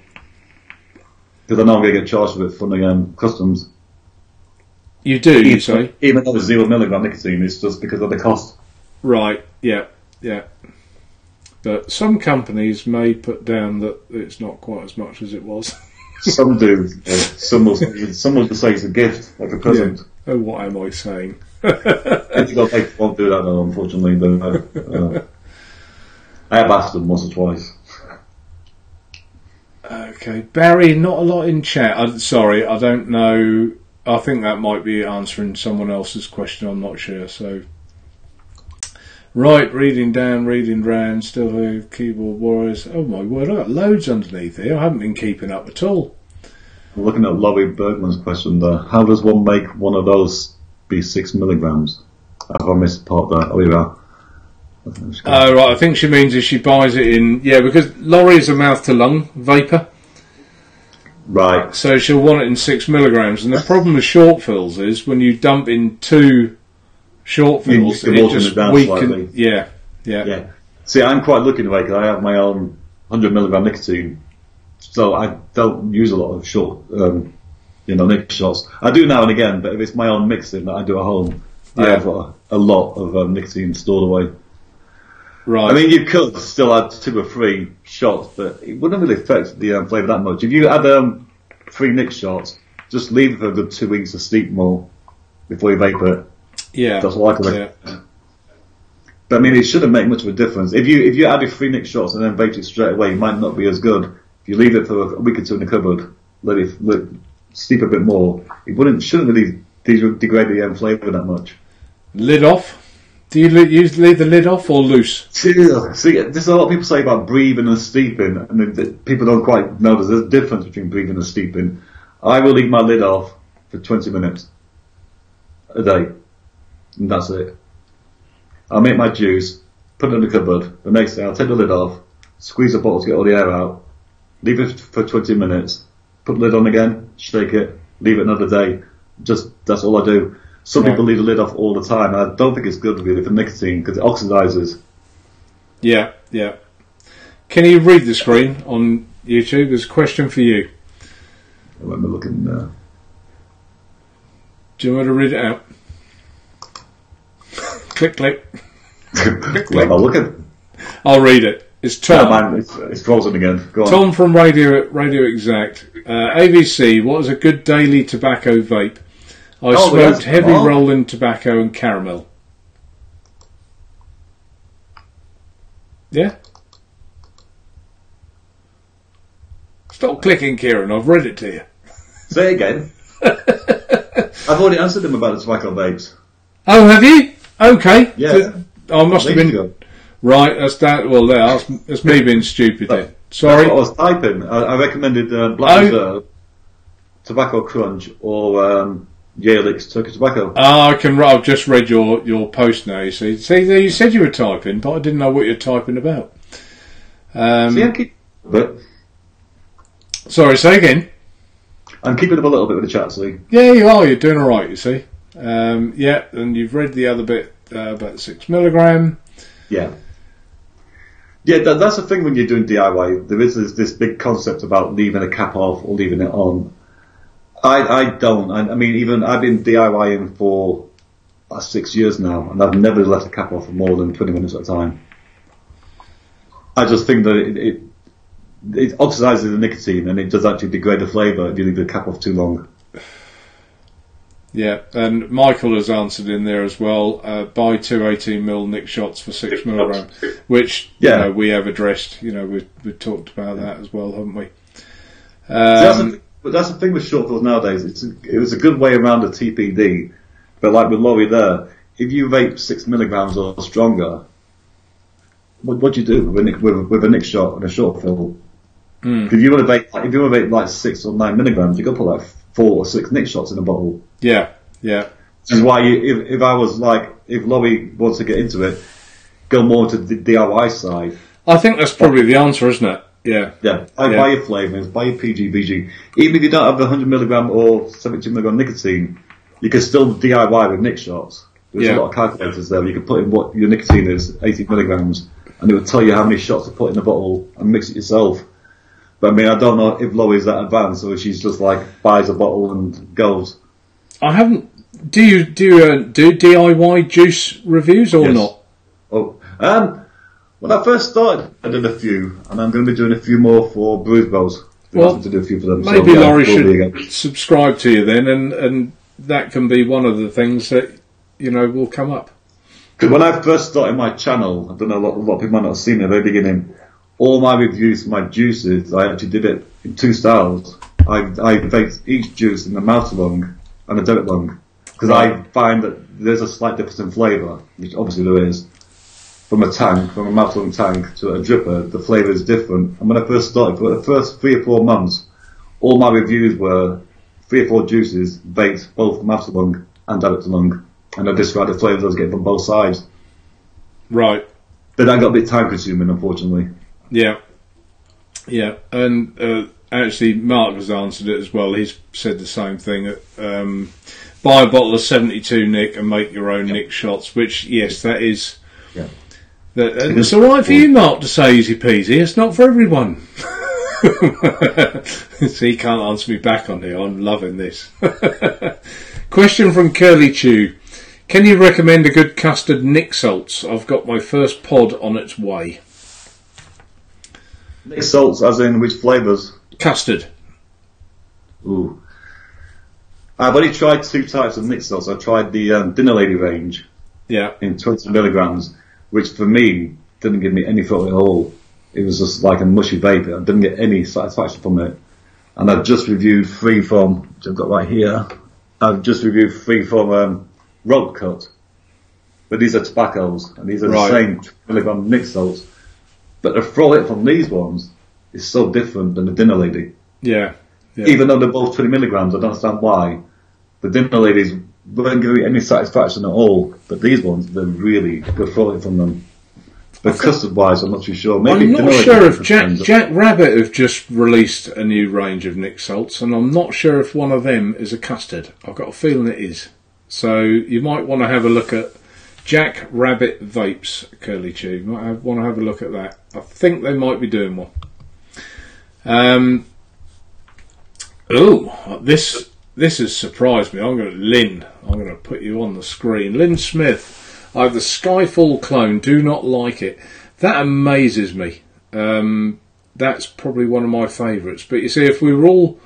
S3: Because I know I'm going to get charged with it from the customs.
S1: You do, you say?
S3: Even though it's 0 milligram nicotine, it's just because of the cost.
S1: Right, yeah. But some companies may put down that it's not quite as much as it was.
S3: Some do. Some will say it's a gift, like a present.
S1: Yeah. Oh, what am I saying?
S3: They won't do that though, unfortunately. I have asked them once or twice.
S1: Okay, Barry, not a lot in chat. Sorry, I don't know. I think that might be answering someone else's question. I'm not sure. So, right, reading down, reading round. Still here, keyboard warriors. Oh my word, I got loads underneath here. I haven't been keeping up at all.
S3: I'm looking at Laurie Bergman's question there. How does one make one of those be 6 milligrams? Have I missed part there? Oh, yeah.
S1: Oh, right. I think she means if she buys it in... Yeah, because Laurie is a mouth-to-lung vapour.
S3: Right.
S1: So she'll want it in 6 milligrams. And the problem with short fills is when you dump in 2 short fills, it just weakens... Yeah.
S3: See, I'm quite lucky in a way because I have my own 100 milligram nicotine. So I don't use a lot of short, nic shots. I do now and again, but if it's my own mixing that I do at home, I have a lot of nicotine stored away. Right. I mean, you could still add 2 or 3 shots, but it wouldn't really affect the flavour that much. If you add 3 nic shots, just leave it for a good 2 weeks to steep more before you vape it. Yeah. That's what I can recommend. Yeah. But I mean, it shouldn't make much of a difference. If you added 3 nic shots and then vape it straight away, it might not be as good. If you leave it for a week or 2 in the cupboard, let it steep a bit more, shouldn't really degrade the flavour that much.
S1: Lid off? Do you leave the lid off or loose?
S3: See, there's a lot of people say about breathing and steeping, and people don't quite know there's a difference between breathing and steeping. I will leave my lid off for 20 minutes a day, and that's it. I'll make my juice, put it in the cupboard. The next day I'll take the lid off, squeeze the bottle to get all the air out, leave it for 20 minutes, put the lid on again, shake it, leave it another day. That's all I do. Some people leave the lid off all the time. I don't think it's good really for nicotine because it oxidizes. Yeah.
S1: Can you read the screen on YouTube? There's a question for you.
S3: Let me look in there.
S1: Do you want to read it out? Click, click.
S3: Click. Look at.
S1: I'll read it. It's Tom.
S3: Oh, man, it's frozen again. Go on.
S1: Tom from Radio Exact. AVC, what is a good daily tobacco vape? I smoked heavy rolling tobacco and caramel. Yeah? Stop clicking, Kieran. I've read it to you.
S3: Say it again. I've already answered him about the tobacco vapes.
S1: Oh, have you? Okay.
S3: Yeah.
S1: I must have been... Right, that's that. Well, that's me being stupid then. Sorry.
S3: That's what I was typing. I recommended Black Reserve, Tobacco Crunch, or Yale's Turkish Tobacco.
S1: I've just read your post now, you see. See, you said you were typing, but I didn't know what you're typing about.
S3: But
S1: sorry, say again.
S3: I'm keeping up a little bit with the chat, see.
S1: Yeah, you are. You're doing all right, you see. Yeah, and you've read the other bit about 6 milligram.
S3: Yeah. Yeah, that's the thing when you're doing DIY. There is this big concept about leaving a cap off or leaving it on. I don't. I mean, I've been DIYing for 6 years now, and I've never left the cap off for more than 20 minutes at a time. I just think that it oxidizes the nicotine, and it does actually degrade the flavour if you leave the cap off too long.
S1: Yeah, and Michael has answered in there as well. Buy 2 18mm Nick shots for 6 milligram, which we have addressed. We've talked about that as well, haven't we?
S3: But that's the thing with short fills nowadays. It was a good way around the TPD, but like with Laurie there, if you vape 6 milligrams or stronger, what do you do with a Nick shot and a short fill? If you want to vape like 6 or 9 milligrams, you got to put like 4 or 6 Nick shots in a bottle.
S1: Yeah, yeah.
S3: Which is why if Laurie wants to get into it, go more to the DIY side.
S1: I think that's probably the answer, isn't it? Yeah.
S3: Yeah. Buy your flavours, buy your PG. Even if you don't have the 100 milligram or 72 milligram nicotine, you can still DIY with Nick shots. There's a lot of calculators there. You can put in what your nicotine is, 80 milligrams, and it will tell you how many shots to put in the bottle and mix it yourself. But I mean, I don't know if Laurie's that advanced, or she's just like buys a bottle and goes.
S1: I haven't. Do you do DIY juice reviews or not?
S3: Oh, when I first started, I did a few, and I'm going to be doing a few more for Bruise Bros.
S1: Well,
S3: to do a few for them.
S1: Maybe Laurie should subscribe to you then, and that can be one of the things that will come up.
S3: Because when I first started my channel, I don't know, a lot of people might not have seen it at the very beginning. All my reviews for my juices, I actually did it in 2 styles. I vaped each juice in a mouth lung and a debit lung. Because I find that there's a slight difference in flavour, which obviously there is. From a mouth lung tank to a dripper, the flavour is different. And when I first started, for the first 3 or 4 months, all my reviews were 3 or 4 juices, vaped both mouth lung and debit lung. And I described the flavours I was getting from both sides.
S1: Right.
S3: But that got a bit time consuming, unfortunately.
S1: Yeah. Yeah. And actually, Mark has answered it as well. He's said the same thing. Buy a bottle of 72 Nick and make your own Nick shots, which, yes, that is...
S3: Yeah.
S1: It's alright for you, Mark, to say easy peasy. It's not for everyone. So he can't answer me back on here. I'm loving this. Question from Curly Chew. Can you recommend a good custard Nick salts? I've got my first pod on its way.
S3: Nick salts, as in which flavours?
S1: Custard.
S3: Ooh. I've only tried 2 types of Nick salts. I tried the Dinner Lady range.
S1: Yeah.
S3: In 20 milligrams, which for me didn't give me any thought at all. It was just like a mushy vapour. I didn't get any satisfaction from it. And I've just reviewed 3 from, which I've got right here. I've just reviewed 3 from Rope Cut. But these are tobaccos, and these are the same milligram Nick salts. But the flow hit from these ones is so different than the Dinner Lady.
S1: Yeah.
S3: Even though they're both 20 milligrams, I don't understand why. The Dinner Ladies won't give you any satisfaction at all, but these ones, they're really good flow hit from them. But custard-wise, I'm not too sure. Maybe
S1: I'm not sure if Jack Rabbit have just released a new range of Nick salts, and I'm not sure if one of them is a custard. I've got a feeling it is. So you might want to have a look at Jack Rabbit Vapes, Curly Chew. You might want to have a look at that. I think they might be doing one. This has surprised me. Lynn, I'm going to put you on the screen. Lynn Smith. I have the Skyfall clone. Do not like it. That amazes me. That's probably one of my favourites. But you see, if we were all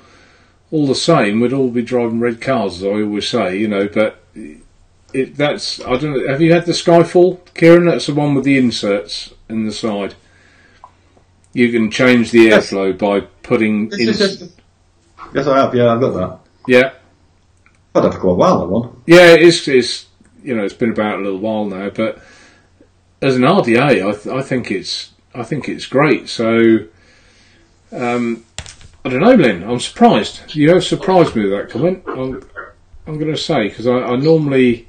S1: the same, we'd all be driving red cars, as I always say. But that's, I don't know. Have you had the Skyfall, Kieron? That's the one with the inserts in the side. You can change the airflow by putting.
S3: Yes, I have. Yeah, I've got that.
S1: Yeah.
S3: I'd have to go a while, that one.
S1: Yeah, it's it's been about a little while now, but as an RDA, I think it's great. So I don't know, Lynn. I'm surprised. You have surprised me with that comment. I'm going to say, because I normally,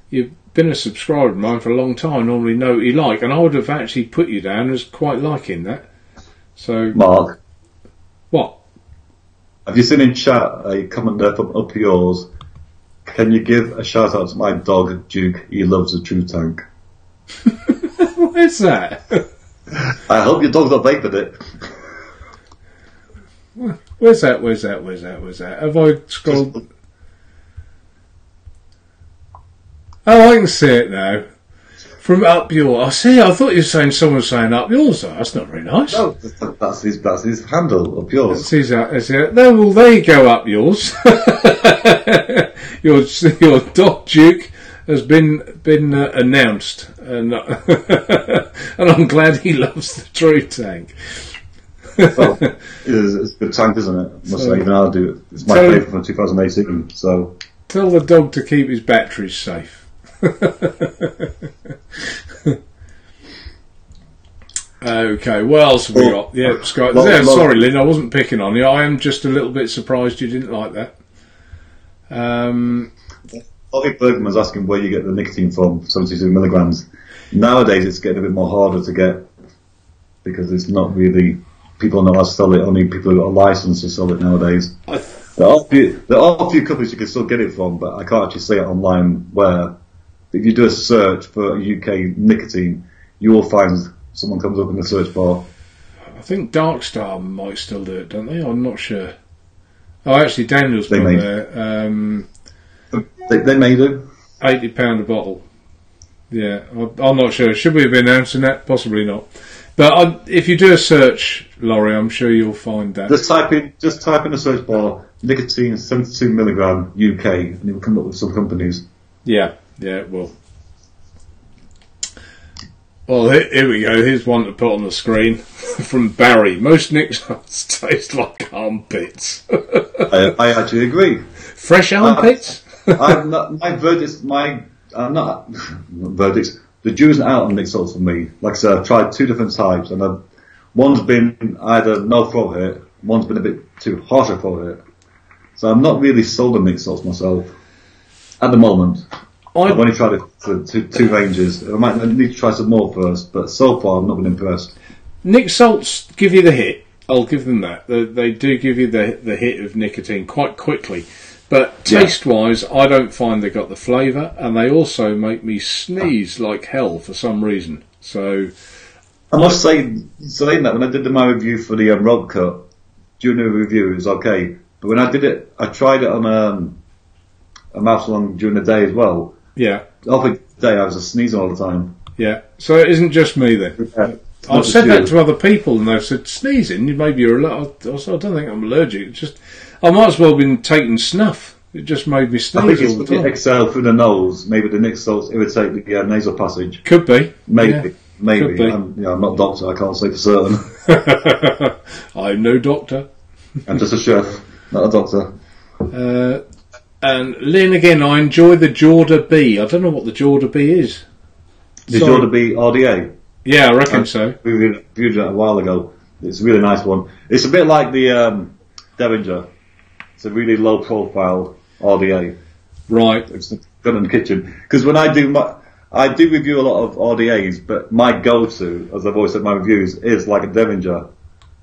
S1: you've been a subscriber of mine for a long time. Normally know what you like, and I would have actually put you down as quite liking that. So
S3: Mark,
S1: what?
S3: have you seen in chat a comment there from up yours? Can you give a shout out to my dog Duke? He loves the True Tank.
S1: Where's that?
S3: I hope your dog's not vaping it.
S1: Where's that? Have I scrolled? Oh, I can see it now. From up yours. I see. I thought you were saying someone was saying up yours. That's not very nice.
S3: No, that's his handle, up yours.
S1: That's it. No, well, there you go, up yours. your dog Duke has been announced, and and I'm glad he loves the True Tank.
S3: Well, it's a good tank, isn't it? Must say, even I'll do it. It's my favourite from 2018. So
S1: tell the dog to keep his batteries safe. Okay, what else have we got? Yeah, Sky. Sorry, Lynn, I wasn't picking on you. I am just a little bit surprised you didn't like that.
S3: Ollie Bergman was asking where you get the nicotine from, 72 milligrams. Nowadays, it's getting a bit more harder to get because it's not really, people are not allowed to sell it. Only people who got a license to sell it nowadays. There are a few companies you can still get it from, but I can't actually say it online where. If you do a search for UK nicotine, you will find someone comes up in the search bar.
S1: I think Darkstar might still do it, don't they? I'm not sure. Oh, actually, Daniel's put there.
S3: They may do.
S1: £80 a bottle. Yeah, I'm not sure. Should we have been announcing that? Possibly not. But if you do a search, Laurie, I'm sure you'll find that.
S3: Just type in the search bar nicotine 72 milligram UK, and it will come up with some companies.
S1: Yeah, it will. Well, here we go. Here's one to put on the screen from Barry. Most Nixons taste like armpits.
S3: I actually agree.
S1: Fresh armpits?
S3: My verdicts. Not verdicts. The jury's not out on mixed salts for me. Like I said, I've tried two different types, and one's been either no throat hit, one's been a bit too harsh a throat hit. So I'm not really sold on mixed salts myself at the moment. I've only tried it for two ranges. I might need to try some more first, but so far I've not been impressed.
S1: Nick Salts give you the hit. I'll give them that. They do give you the hit of nicotine quite quickly. But taste-wise, I don't find they got the flavour, and they also make me sneeze like hell for some reason. So
S3: I must say, saying that, when I did my review for the Rob Cut, during the review it was okay. But when I did it, I tried it on a mouth salon during the day as well.
S1: Yeah.
S3: Over the day I was just sneezing all the time.
S1: Yeah. So it isn't just me then.
S3: Yeah.
S1: I've said that to other people and they've said, sneezing, maybe you're allergic. I don't think I'm allergic. It's just, I might as well have been taking snuff. It just made me sneeze
S3: I think it's
S1: all the
S3: when
S1: time.
S3: you exhale through the nose, maybe the Nick salts irritate the nasal passage.
S1: Could be.
S3: Maybe.
S1: Yeah.
S3: Maybe.
S1: Could be.
S3: I'm not a doctor, I can't say for certain.
S1: I'm no doctor.
S3: I'm just a chef, not a doctor.
S1: And Lynn, again, I enjoy the Jorda B. I don't know what the Jorda B is.
S3: The Jorda B RDA?
S1: Yeah, I reckon so.
S3: We reviewed that a while ago. It's a really nice one. It's a bit like the Derringer. It's a really low profile RDA.
S1: Right.
S3: It's done in the kitchen. Because when I do review a lot of RDAs, but my go-to, as I've always said in my reviews, is like a Derringer.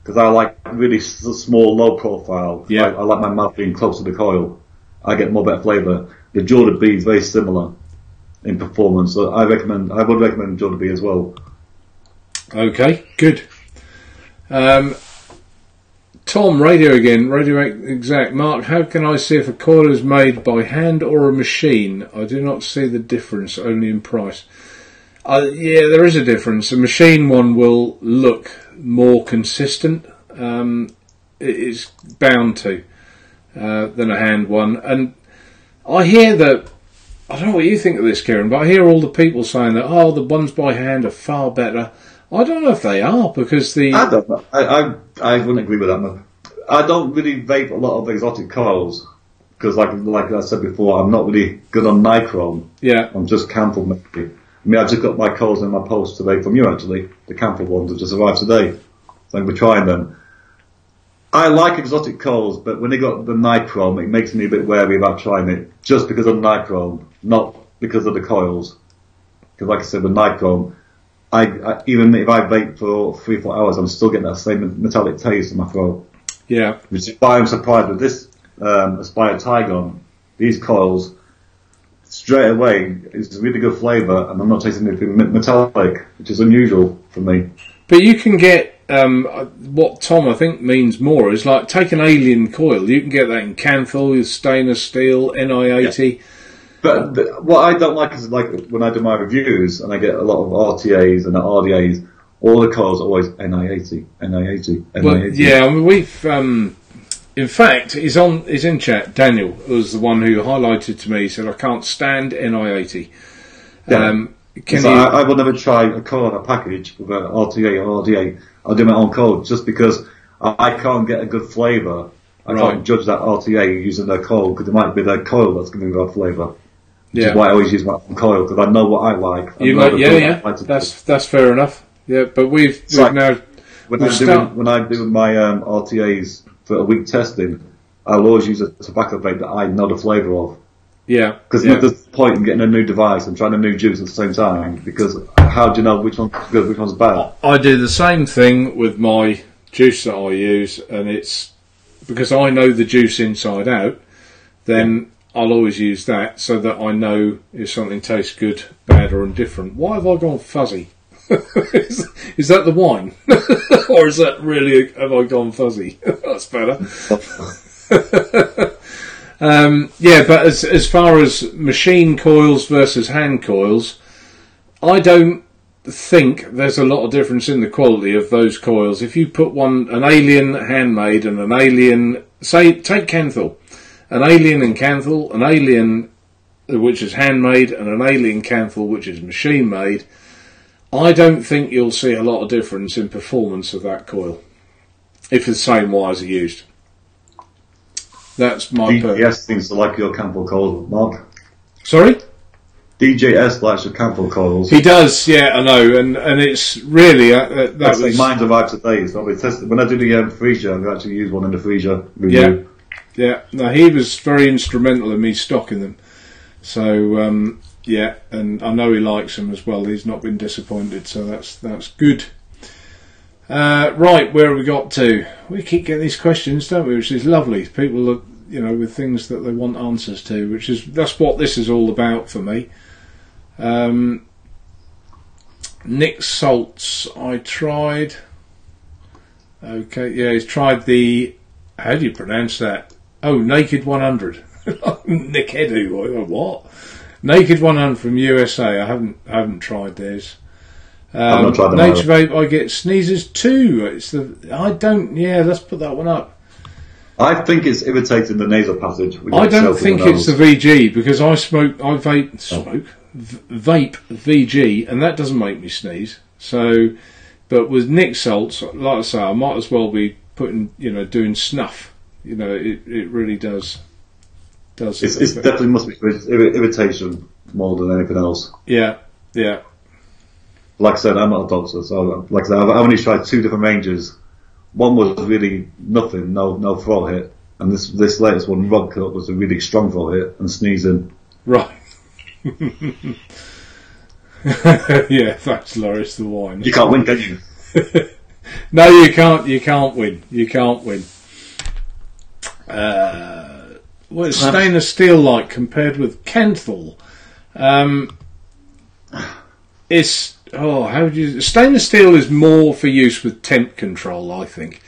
S3: Because I like really small, low profile.
S1: Yeah.
S3: I like my mouth being close to the coil. I get more better flavour. The Jorda B is very similar in performance, so I would recommend Jorda B as well.
S1: Okay, good. Tom, Radio Exact. Mark, how can I see if a coil is made by hand or a machine? I do not see the difference, only in price. Yeah, there is a difference. A machine one will look more consistent. It is bound to than a hand one. And I hear that, I don't know what you think of this, Kieron, but I hear all the people saying that, the ones by hand are far better. I don't know if they are, because
S3: I don't know. I wouldn't agree with that, man. I don't really vape a lot of exotic coils, because like I said before, I'm not really good on nichrome.
S1: Yeah.
S3: I'm just Camphor maybe. I mean, I just got my coils in my post today from you, actually. The Camphor ones have just arrived today. So I'm going to be trying them. I like exotic coils, but when they got the nichrome, it makes me a bit wary about trying it, just because of nichrome, not because of the coils. Because like I said, with nichrome, I even if I vape for 3-4 hours, I'm still getting that same metallic taste in my throat.
S1: Yeah.
S3: Which is why I'm surprised with this Aspire Tygon. These coils, straight away, it's a really good flavour, and I'm not tasting anything metallic, which is unusual for me.
S1: But you can get what Tom I think means more is like take an alien coil. You can get that in Canthal, stainless steel, Ni80.
S3: Yeah. But what I don't like is like when I do my reviews and I get a lot of RTAs and RDAs, all the coils are always Ni80, Ni80, Ni80.
S1: Well, yeah, I mean we've in fact he's in chat. Daniel was the one who highlighted to me. He said I can't stand Ni80.
S3: Yeah. I will never try a coil on a package with an RTA or RDA. I'll do my own coil just because I can't get a good flavour. I can't judge that RTA using their coil because it might be their coil that's giving me that flavour. Which is why I always use my own coil because I know what I like.
S1: That's fair enough. Yeah, but we've now
S3: when I do my RTAs for a week testing, I'll always use a tobacco vape that I know the flavour of.
S1: Yeah.
S3: Because there's no point in getting a new device and trying a new juice at the same time. Because how do you know which one's good, which one's bad?
S1: I do the same thing with my juice that I use, and it's because I know the juice inside out. Then I'll always use that so that I know if something tastes good, bad, or indifferent. Why have I gone fuzzy? Is that the wine, or is that really have I gone fuzzy? That's better. But as far as machine coils versus hand coils, I don't think there's a lot of difference in the quality of those coils. If you put an alien handmade and an alien, say, take Canthal, an alien in Canthal, an alien which is handmade, and an alien Canthal which is machine made, I don't think you'll see a lot of difference in performance of that coil if the same wires are used. That's my
S3: DJS seems to like your Campbell coils, Mark.
S1: Sorry?
S3: DJS likes your Campbell coils.
S1: He does, yeah, I know, and it's really
S3: mine's arrived today. So I'll be testing when I do the freezer. I'm going to actually use one in the freezer review.
S1: Yeah. No, he was very instrumental in me stocking them. So and I know he likes them as well. He's not been disappointed, so that's good. Right, where have we got to? We keep getting these questions, don't we? Which is lovely. People are, with things that they want answers to, that's what this is all about for me. Nick Salts, I tried. Okay, yeah, he's tried the. How do you pronounce that? Oh, Naked 100. Nick Edu. What? Naked 100 from USA. I haven't tried theirs.
S3: I've not tried them.
S1: Naturevape, I get sneezes too. Let's put that one up.
S3: I think it's irritating the nasal passage.
S1: I don't think it's the VG because I vape VG, and that doesn't make me sneeze. So, but with Nick Salts, like I say, I might as well be putting, doing snuff. It really does. It
S3: definitely must be irritation more than anything else.
S1: Yeah.
S3: Like I said, I'm not a doctor, so like I said, I've only tried 2 different ranges. One was really nothing, no throat hit, and this latest one, Rod Cut, was a really strong throat hit and sneezing.
S1: Right. Yeah, thanks, Loris, the wine.
S3: You can't win, can you?
S1: No, you can't. You can't win. What is stainless steel like compared with Canthal? Stainless steel is more for use with temp control, I think.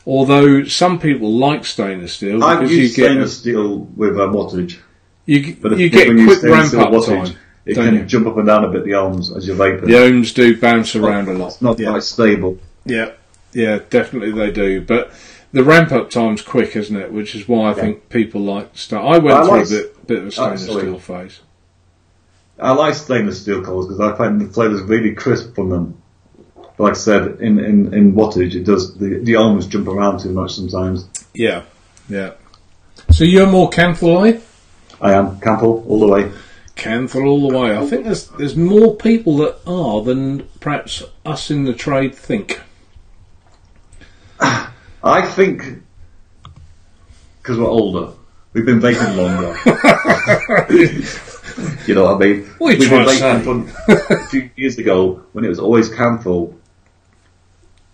S1: Although some people like stainless steel
S3: I've
S1: because
S3: used stainless steel with wattage.
S1: But you
S3: if
S1: get
S3: when you use
S1: quick ramp
S3: stainless steel
S1: up
S3: wattage,
S1: time.
S3: it
S1: don't
S3: can
S1: you?
S3: jump up and down a bit, the ohms, as you're vaping.
S1: The ohms do bounce around a lot.
S3: It's not quite stable.
S1: Yeah, definitely they do. But the ramp up time's quick, isn't it? Which is why I think people like I went through a bit of a stainless steel phase.
S3: I like stainless steel coils because I find the flavours really crisp from them. But like I said, in wattage, it does the ohms jump around too much sometimes.
S1: Yeah. So you're more Canthal, are you?
S3: I am Campbell all the way.
S1: Canthal all the way. I think there's more people that are than perhaps us in the trade think.
S3: I think because we're older, we've been vaping longer. You know what I mean?
S1: We've been vaping
S3: from a few years ago when it was always Canthal.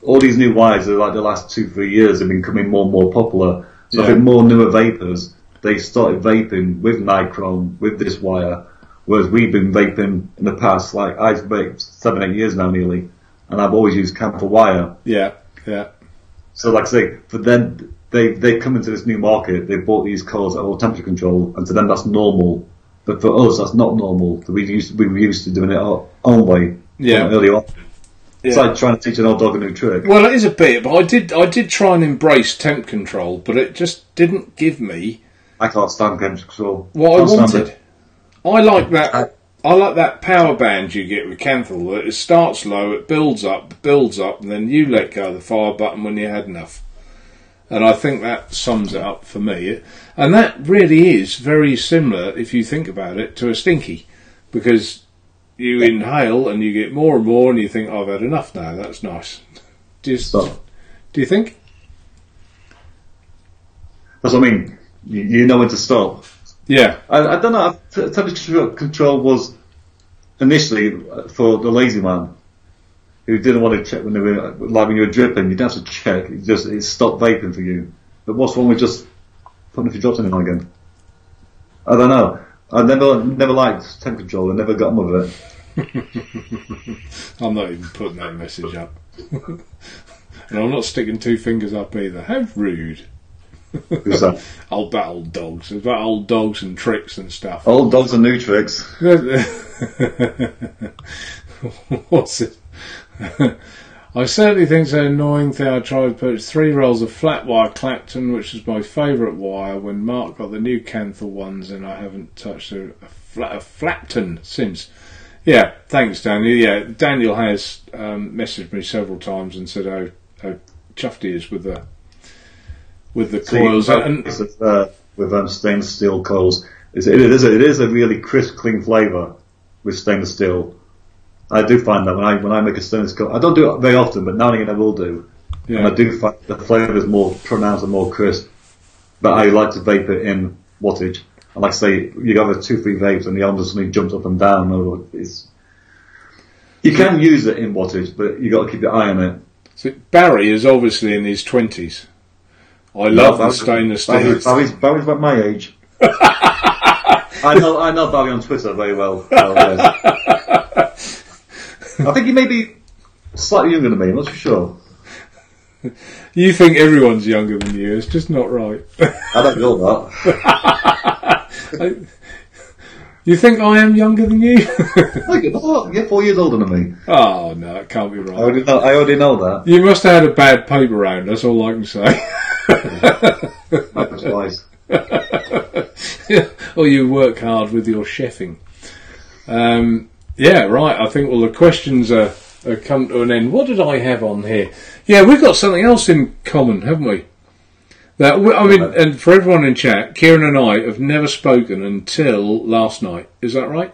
S3: All these new wires, like the last 2-3 years, have been becoming more and more popular. So I think more newer vapors, they started vaping with nichrome, with this wire, whereas we've been vaping in the past, like I've vaped 7-8 years now nearly, and I've always used Canthal wire.
S1: Yeah.
S3: So like I say, for them, they come into this new market, they bought these coils at all temperature control, and to them that's normal. But for us, that's not normal. We were used to doing it our own way early on. It's like trying to teach an old dog a new trick.
S1: Well, it is a bit, but I did try and embrace temp control, but it just didn't give me.
S3: I can't stand temperature control.
S1: What I wanted. I like that. I like that power band you get with Canthal. That it starts low, it builds up, and then you let go of the fire button when you had enough. And I think that sums it up for me. And that really is very similar, if you think about it, to a stinky, because you inhale and you get more and more, and you think, I've had enough now. That's nice. Do you think? That's
S3: what I mean. You know when to stop.
S1: Yeah.
S3: I don't know. Temperature control was initially for the lazy man who didn't want to check when they were, like when you were dripping. You didn't have to check. It stopped vaping for you. But what's wrong with just putting a few drops in it again? I don't know. I never liked temp control. I never got on with it.
S1: I'm not even putting that message up. And I'm not sticking 2 fingers up either. How rude.
S3: Who's that?
S1: About old dogs. It's about old dogs and tricks and stuff.
S3: Old dogs and new tricks.
S1: What's it? I certainly think it's an annoying thing. I tried to purchase 3 rolls of flat wire Clapton, which is my favourite wire, when Mark got the new Canthal ones, and I haven't touched a Flapton since. Yeah, thanks, Daniel. Yeah, Daniel has messaged me several times and said how chuffed he is with the coils.
S3: With stainless steel coils, it is a really crisp, clean flavour with stainless steel. I do find that when I make a stainless coil, I don't do it very often, but now and again I will do. Yeah. And I do find the flavour is more pronounced and more crisp. But I like to vape it in wattage. And like I say, you have 2-3 vapes and the arm just suddenly jumps up and down. You can use it in wattage, but you got to keep your eye on it.
S1: So Barry is obviously in his 20s. I love the stainless steel.
S3: Barry's about my age. I know Barry on Twitter very well. I think he may be slightly younger than me. I'm not too sure.
S1: You think everyone's younger than you? It's just not right.
S3: I don't feel that.
S1: You think I am younger than you?
S3: You're 4 years older than me.
S1: Oh no, it can't be right.
S3: I already know that.
S1: You must have had a bad paper round. That's all I can say.
S3: Twice.
S1: Or you work hard with your chefing. Yeah, right. I think the questions are come to an end. What did I have on here? Yeah, we've got something else in common, haven't we? And for everyone in chat, Kieron and I have never spoken until last night. Is that right?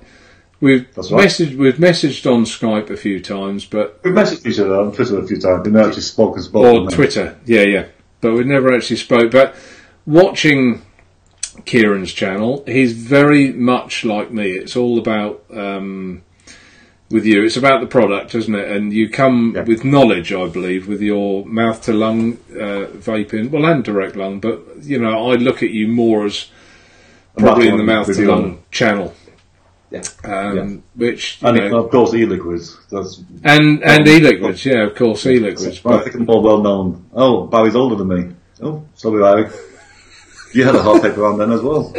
S1: We've messaged on Skype a few times, but
S3: we've messaged each other on Twitter a few times. We've never actually spoken.
S1: Or Twitter, yeah. But we've never actually spoke. But watching Kieron's channel, he's very much like me. It's all about with you. It's about the product, isn't it? And you come with knowledge, I believe, with your mouth to lung vaping, well, and direct lung. But I look at you more as probably in the mouth to lung channel. Which
S3: and of course e-liquids. That's
S1: and e-liquids, yeah, of course e-liquids.
S3: I think more well known. Oh, Barry's older than me. Oh, sorry, Barry. You had a hot paper on then as well.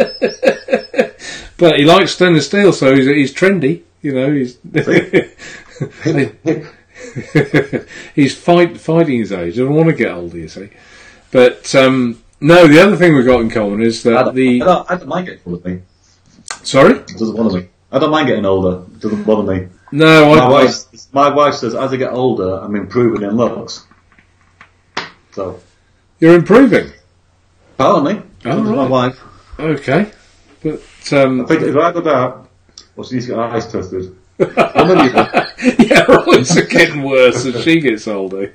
S1: But he likes stainless steel, so he's trendy. You know, he's fighting his age. I don't want to get older, you see. But no, the other thing we've got in common is that
S3: I don't mind getting older.
S1: Sorry?
S3: It doesn't bother me. I don't mind getting older. It doesn't bother me.
S1: No,
S3: my wife says as I get older, I'm improving in looks. So
S1: you're improving.
S3: Apparently,
S1: right.
S3: My wife.
S1: Okay, but
S3: I think it's either that, or she needs to get her eyes tested.
S1: Yeah, it's getting worse as she gets older.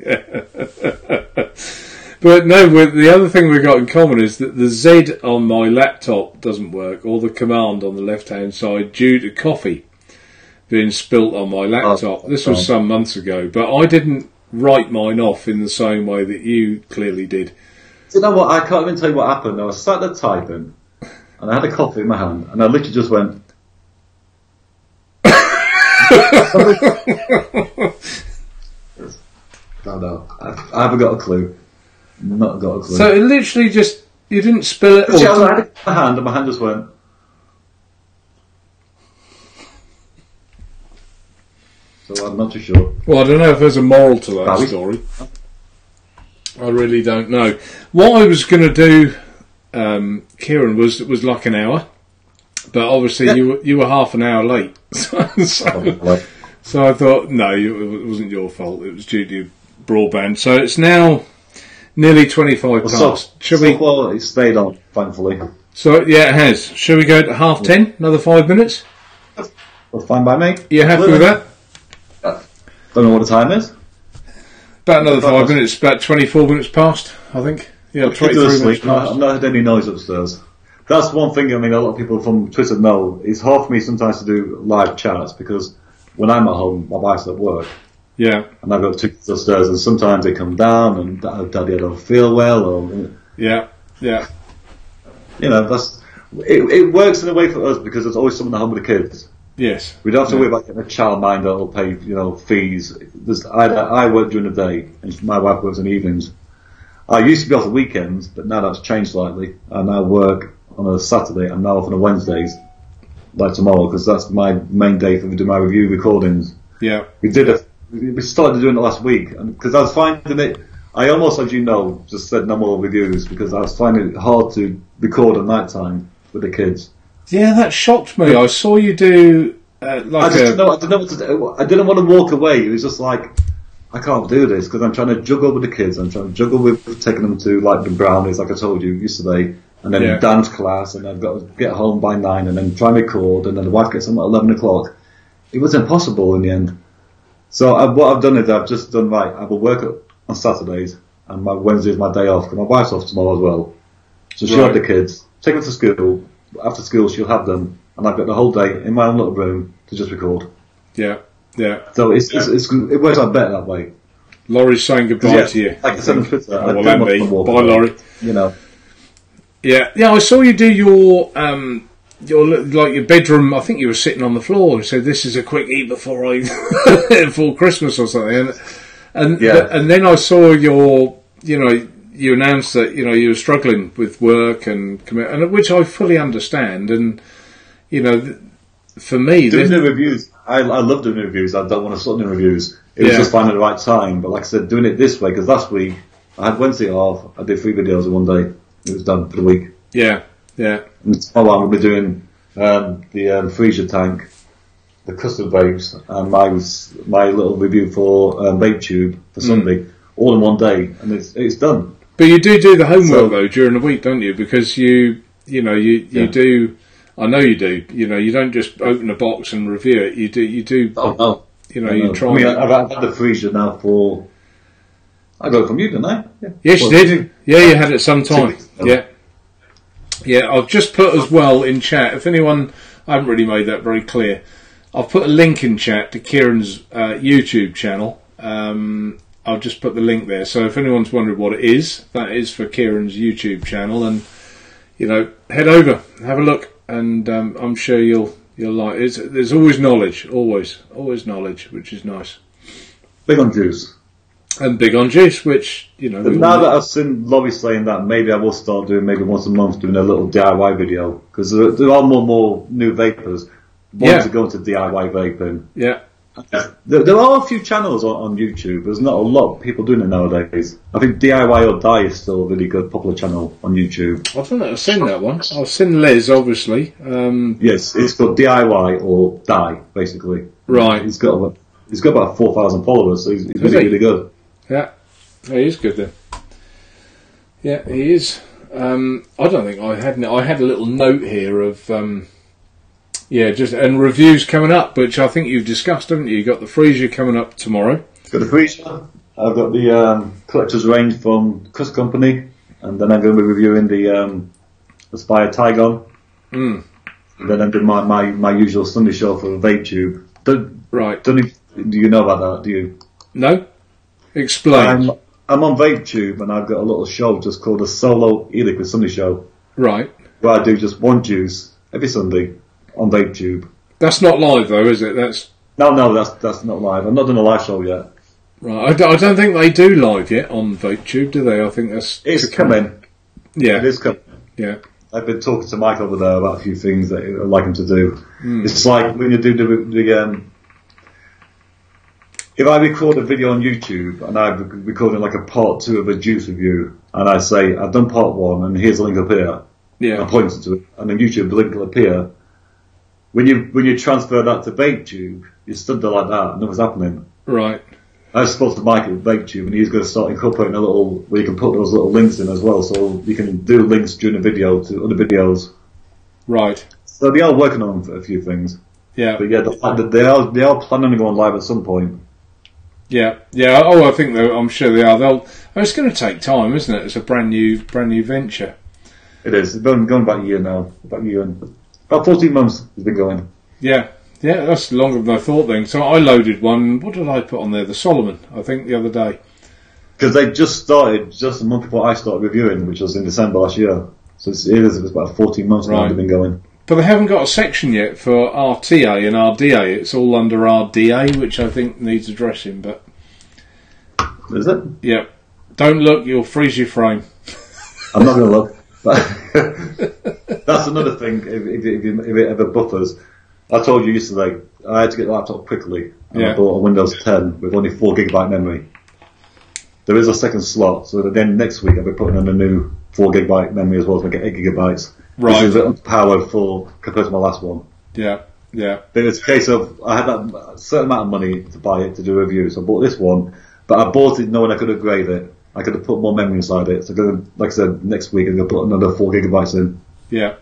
S1: But no, the other thing we've got in common is that the Z on my laptop doesn't work, or the command on the left-hand side, due to coffee being spilt on my laptop. This was some months ago, but I didn't write mine off in the same way that you clearly did.
S3: You know what? I can't even tell you what happened. I was sat there typing, and I had a coffee in my hand, and I literally just went. No, I haven't got a clue. Not got a clue.
S1: So it literally just, you didn't spill it.
S3: I had it in my hand, and my hand just went. So I'm not too sure.
S1: Well, I don't know if there's a moral to that story. I really don't know. What I was going to do, Kieron, was like an hour, but obviously you were half an hour late. So I thought, no, it wasn't your fault. It was due to broadband. So it's now nearly 25 past.
S3: Well, it stayed on, thankfully.
S1: So yeah, it has. Shall we go to 10:30? Another 5 minutes?
S3: Well, fine by me.
S1: You happy with that?
S3: Don't know what the time is.
S1: About another 5 minutes. About 24 minutes past, I think. Yeah, 23 minutes past.
S3: I've not heard any noise upstairs. That's one thing. I mean, a lot of people from Twitter know. It's hard for me sometimes to do live chats because when I'm at home, my wife's at work.
S1: Yeah.
S3: And I've got two kids upstairs, and sometimes they come down and Daddy, I don't feel well, or
S1: yeah.
S3: You know, it works in a way for us because there's always someone at home with the kids.
S1: Yes.
S3: We don't have to worry about getting a childminder or pay, fees. I work during the day, and my wife works in the evenings. I used to be off on weekends, but now that's changed slightly. I now work on a Saturday. I'm now off on a Wednesdays, like tomorrow, because that's my main day for doing my review recordings.
S1: Yeah.
S3: We started doing it last week, because I was finding it. I almost, as you know, just said no more reviews because I was finding it hard to record at night time with the kids.
S1: Yeah, that shocked me. I saw you do
S3: I didn't know what to do. I didn't want to walk away. It was just like, I can't do this because I'm trying to juggle with the kids. I'm trying to juggle with taking them to like the brownies, like I told you yesterday, and then dance class, and I've got to get home by 9, and then try and record, and then the wife gets home at 11 o'clock. It was impossible in the end. So what I've done is I've just done right. I will work on Saturdays, and my Wednesday is my day off, and my wife's off tomorrow as well. So she'll have the kids, take them to school. After school, she'll have them, and I've got the whole day in my own little room to just record.
S1: Yeah.
S3: So it works out better that way.
S1: Laurie's saying goodbye to you.
S3: Like I said on Twitter,
S1: bye, Laurie.
S3: You know.
S1: Yeah. I saw you do your bedroom. I think you were sitting on the floor and said, "This is a quick eat before before Christmas or something." And then I saw your, you announced that you were struggling with work and which I fully understand. And for me,
S3: doing the reviews, I love doing the reviews. I don't want to stop doing reviews. It was just finding the right time. But like I said, doing it this way because last week I had Wednesday off. I did 3 videos in one day. It was done for the week. Yeah. And tomorrow I'm going to be doing the freezer tank, the custard vapes, and my little review for vape tube for Sunday, all in one day, and it's done.
S1: But you do the homework though during the week, don't you? Because you do. I know you do. You don't just open a box and review it. You do.
S3: Oh no.
S1: You try.
S3: I mean, I've had the freezer now for. I got it from you, didn't I? Yeah.
S1: Yes, you did. Yeah, you had it some time. Yeah. I've just put as well in chat. If anyone, I haven't really made that very clear. I've put a link in chat to Kieron's YouTube channel. I'll just put the link there. So if anyone's wondering what it is, that is for Kieron's YouTube channel. And head over, have a look, and I'm sure you'll You'll like it. There's always knowledge, always knowledge, which is nice.
S3: Big on juice.
S1: And big on juice, which, you know...
S3: But now that I've seen Laurie saying that, maybe I will start doing, maybe once a month, doing a little DIY video. Because there are more new vapors wanting to go into DIY vaping.
S1: Yeah.
S3: There are a few channels on YouTube. There's not a lot of people doing it nowadays. I think DIY or Die is still a really good, popular channel on YouTube.
S1: I don't know, I've seen that one. I've seen Les, obviously.
S3: Yes, it's called DIY or Die, basically.
S1: Right.
S3: He's got about 4,000 followers, so he's really good.
S1: Yeah, he is good then. Yeah, he is. I don't think I had a little note here of and reviews coming up, which I think you've discussed, haven't you? You got the freezer coming up tomorrow.
S3: Got the freezer. I've got the collector's range from Cuss Company, and then I'm going to be reviewing the Aspire Tygon. And then I'm doing my usual Sunday show for the vape tube. Do you know about that? Do you?
S1: No. Explain.
S3: I'm on VapeTube and I've got a little show just called a Solo E-Liquid Sunday Show.
S1: Right.
S3: Where I do just one juice every Sunday on VapeTube.
S1: That's not live though, is it?
S3: No, that's not live. I'm not doing a live show yet.
S1: Right. I don't think they do live yet on VapeTube, do they? I think
S3: it's coming.
S1: Yeah.
S3: It is coming.
S1: Yeah.
S3: I've been talking to Mike over there about a few things that I'd like him to do. It's like when you do the if I record a video on YouTube and I'm recording like a part 2 of a juice review, and I say I've done part 1 and here's a link up here, I point to it, and then YouTube the link will appear. When you transfer that to VapeTube, you stood there like that, nothing's happening.
S1: Right.
S3: I spoke to Mike at VapeTube, and he's going to start incorporating a little where you can put those little links in as well, so you can do links during the video to other videos.
S1: Right.
S3: So they are working on a few things.
S1: Yeah.
S3: But yeah, they are planning on going live at some point.
S1: Yeah. Oh, I think I'm sure they are. It's going to take time, isn't it? It's a brand new venture.
S3: It is. It's been going about a year now. About 14 months it's been going.
S1: Yeah, that's longer than I thought then. So I loaded one. What did I put on there? The Solomon, I think, the other day.
S3: Because they just started just a month before I started reviewing, which was in December last year. So it's about 14 months now they've been going.
S1: But they haven't got a section yet for RTA and RDA. It's all under RDA, which I think needs addressing. But
S3: is it?
S1: Yeah. Don't look, you'll freeze your frame.
S3: I'm not going to look. That's another thing. If it ever buffers, I told you yesterday I had to get the laptop quickly. And I bought a Windows 10 with only 4GB memory. There is a second slot, so then next week I'll be putting in a new 4GB memory as well to make it 8GB. Right. Which is underpowered compared to my last one. Yeah. But it's a case of I had that certain amount of money to buy it to do a review, so I bought this one, but I bought it knowing I could upgrade it. I could have put more memory inside it. So, like I said, next week I'm going to put another 4GB in. Yeah.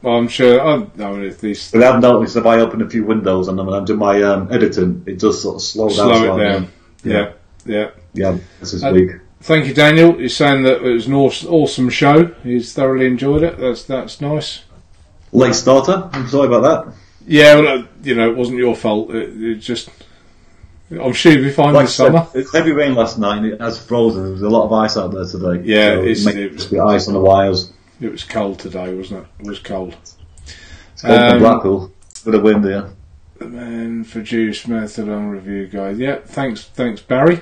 S3: Well, I'm sure. If these. But I've noticed if I open a few windows and when I'm doing my editing, it does sort of slow it down. Yeah. This is week. Thank you, Daniel. He's saying that it was an awesome show. He's thoroughly enjoyed it. That's nice. Late starter. I'm sorry about that. Yeah, well, it wasn't your fault. It just. I'm sure you'll be fine this summer. It's heavy rain last night and it has frozen. There's a lot of ice out there today. Yeah, so it was the ice on the wires. It was cold today, wasn't it? It was cold. It's cold in Blackpool. With a wind here. The man for juice method on review guide. Yeah, thanks Barry.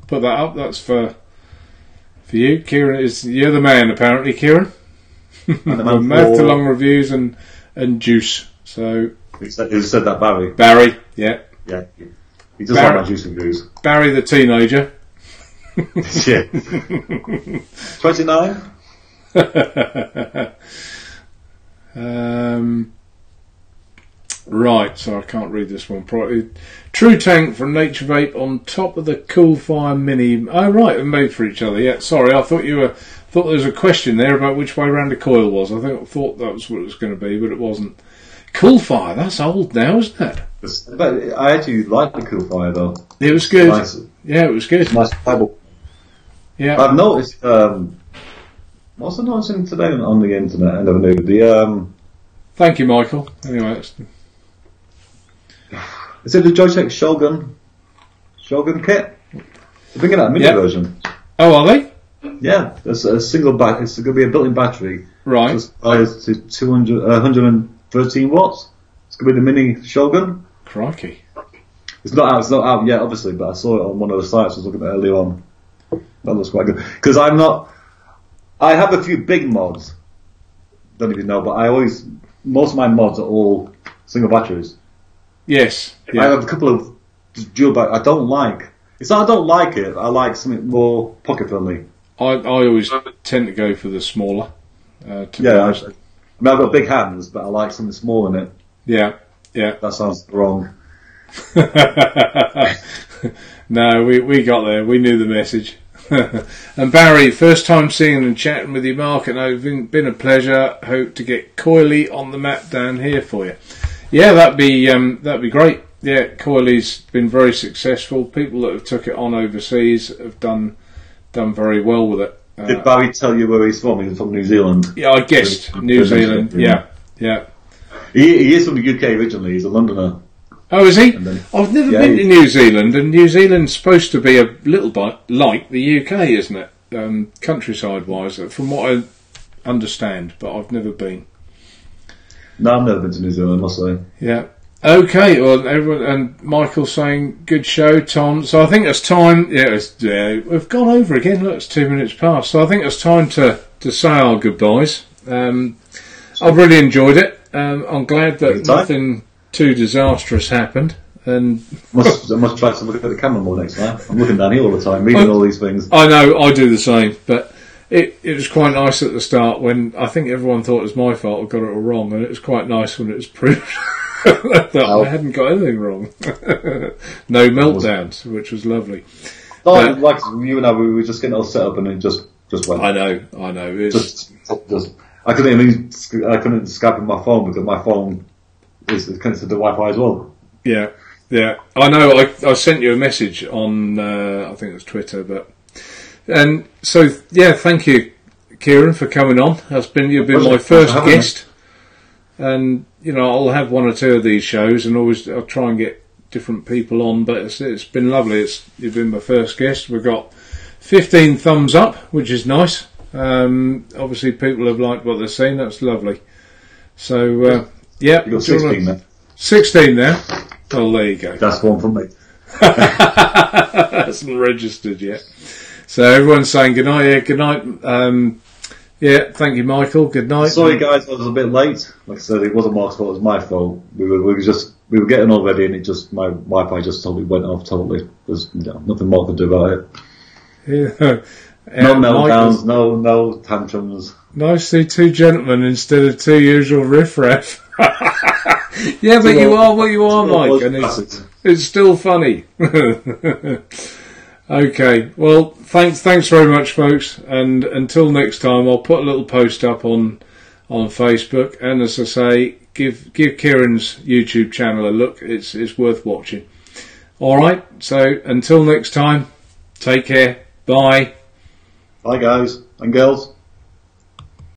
S3: Put that up. That's for you, Kieron. You're the man apparently, Kieron. Method along reviews and juice. So who said that, Barry? Barry. Yeah. He does like my juice reviews. Barry the teenager. Yeah. 29. Right, so I can't read this one properly. True Tank from Naturevape on top of the Cool Fire Mini. Oh right, they're made for each other. Yeah, sorry, I thought there was a question there about which way round the coil was. I thought that was what it was going to be, but it wasn't. Cool Fire, that's old now, isn't it? But I actually like the Cool Fire though. It was good. Nice. Yeah, it was good. Nice Bible. Yeah. I've noticed. What's the noticing today on the internet? I never knew Thank you, Michael. Anyway, is it the Joytech Shogun kit? They're bringing out a mini version. Oh, are they? Yeah, there's a single battery. It's going to be a built-in battery,
S1: Right.
S3: Just fires to 113 watts. It's going to be the mini shotgun.
S1: Crikey.
S3: It's not out yet, obviously, but I saw it on one of the sites I was looking at earlier on. That looks quite good. Because I have a few big mods. Don't even know, but most of my mods are all single batteries.
S1: Yes. Yeah.
S3: I have a couple of dual batteries. I don't like. It's not I don't like it. I like something more pocket friendly.
S1: I always tend to go for the smaller.
S3: I mean, I've got big hands, but I like something small in it.
S1: Yeah.
S3: That sounds wrong.
S1: No, we got there. We knew the message. And Barry, first time seeing and chatting with you, Mark, and it's been a pleasure. Hope to get Coily on the map down here for you. Yeah, that'd be great. Yeah, Coily's been very successful. People that have took it on overseas have done very well with it.
S3: Did Barry tell you where he's from? He's from New Zealand.
S1: Yeah, I guessed New Zealand. Yeah.
S3: He is from the UK originally. He's a Londoner.
S1: Oh, is he? I've never been to New Zealand, and New Zealand's supposed to be a little bit like the UK, isn't it? Countryside-wise, from what I understand, but I've never been.
S3: No, I've never been to New Zealand, I must say.
S1: Yeah. Okay, well, everyone, and Michael's saying, good show, Tom. So I think it's time, we've gone over again, look, it's 2 minutes past. So I think it's time to say our goodbyes. I've really enjoyed it. I'm glad that nothing too disastrous happened. And
S3: I must try to look at the camera more next time. I'm looking down here all the time, reading all these things.
S1: I know, I do the same, but it was quite nice at the start when I think everyone thought it was my fault, I got it all wrong, and it was quite nice when it was proved that I hadn't got anything wrong. No meltdowns, which was lovely.
S3: Like you and I, we were just getting all set up and it just went.
S1: I know.
S3: Just I couldn't Skype on my phone because my phone is connected to Wi-Fi as well.
S1: Yeah. I know. I sent you a message on I think it was Twitter, and so thank you, Kieron, for coming on. You've been my first guest, and I'll have one or two of these shows, and I'll try and get different people on. But it's been lovely. You've been my first guest. We've got 15 thumbs up, which is nice. Obviously, people have liked what they've seen. That's lovely. So
S3: you got 16 now.
S1: 16 now. Oh, there you go.
S3: That's one from me.
S1: Hasn't registered yet. So everyone's saying good night. Yeah, good night. Thank you, Michael. Good night.
S3: Sorry, guys, I was a bit late. Like I said, it wasn't Mark's fault. It was my fault. We were getting all ready, and my Wi-Fi just totally went off. Totally. There's nothing Mark could do about it.
S1: Yeah.
S3: No meltdowns, no tantrums.
S1: Nicely, two gentlemen instead of two usual riffraff. Yeah, but you are what you are, Mike, and it's still funny. Okay, well, thanks very much, folks, and until next time, I'll put a little post up on Facebook, and as I say, give Kieron's YouTube channel a look. It's worth watching. All right, so until next time, take care. Bye.
S3: Bye, guys and girls.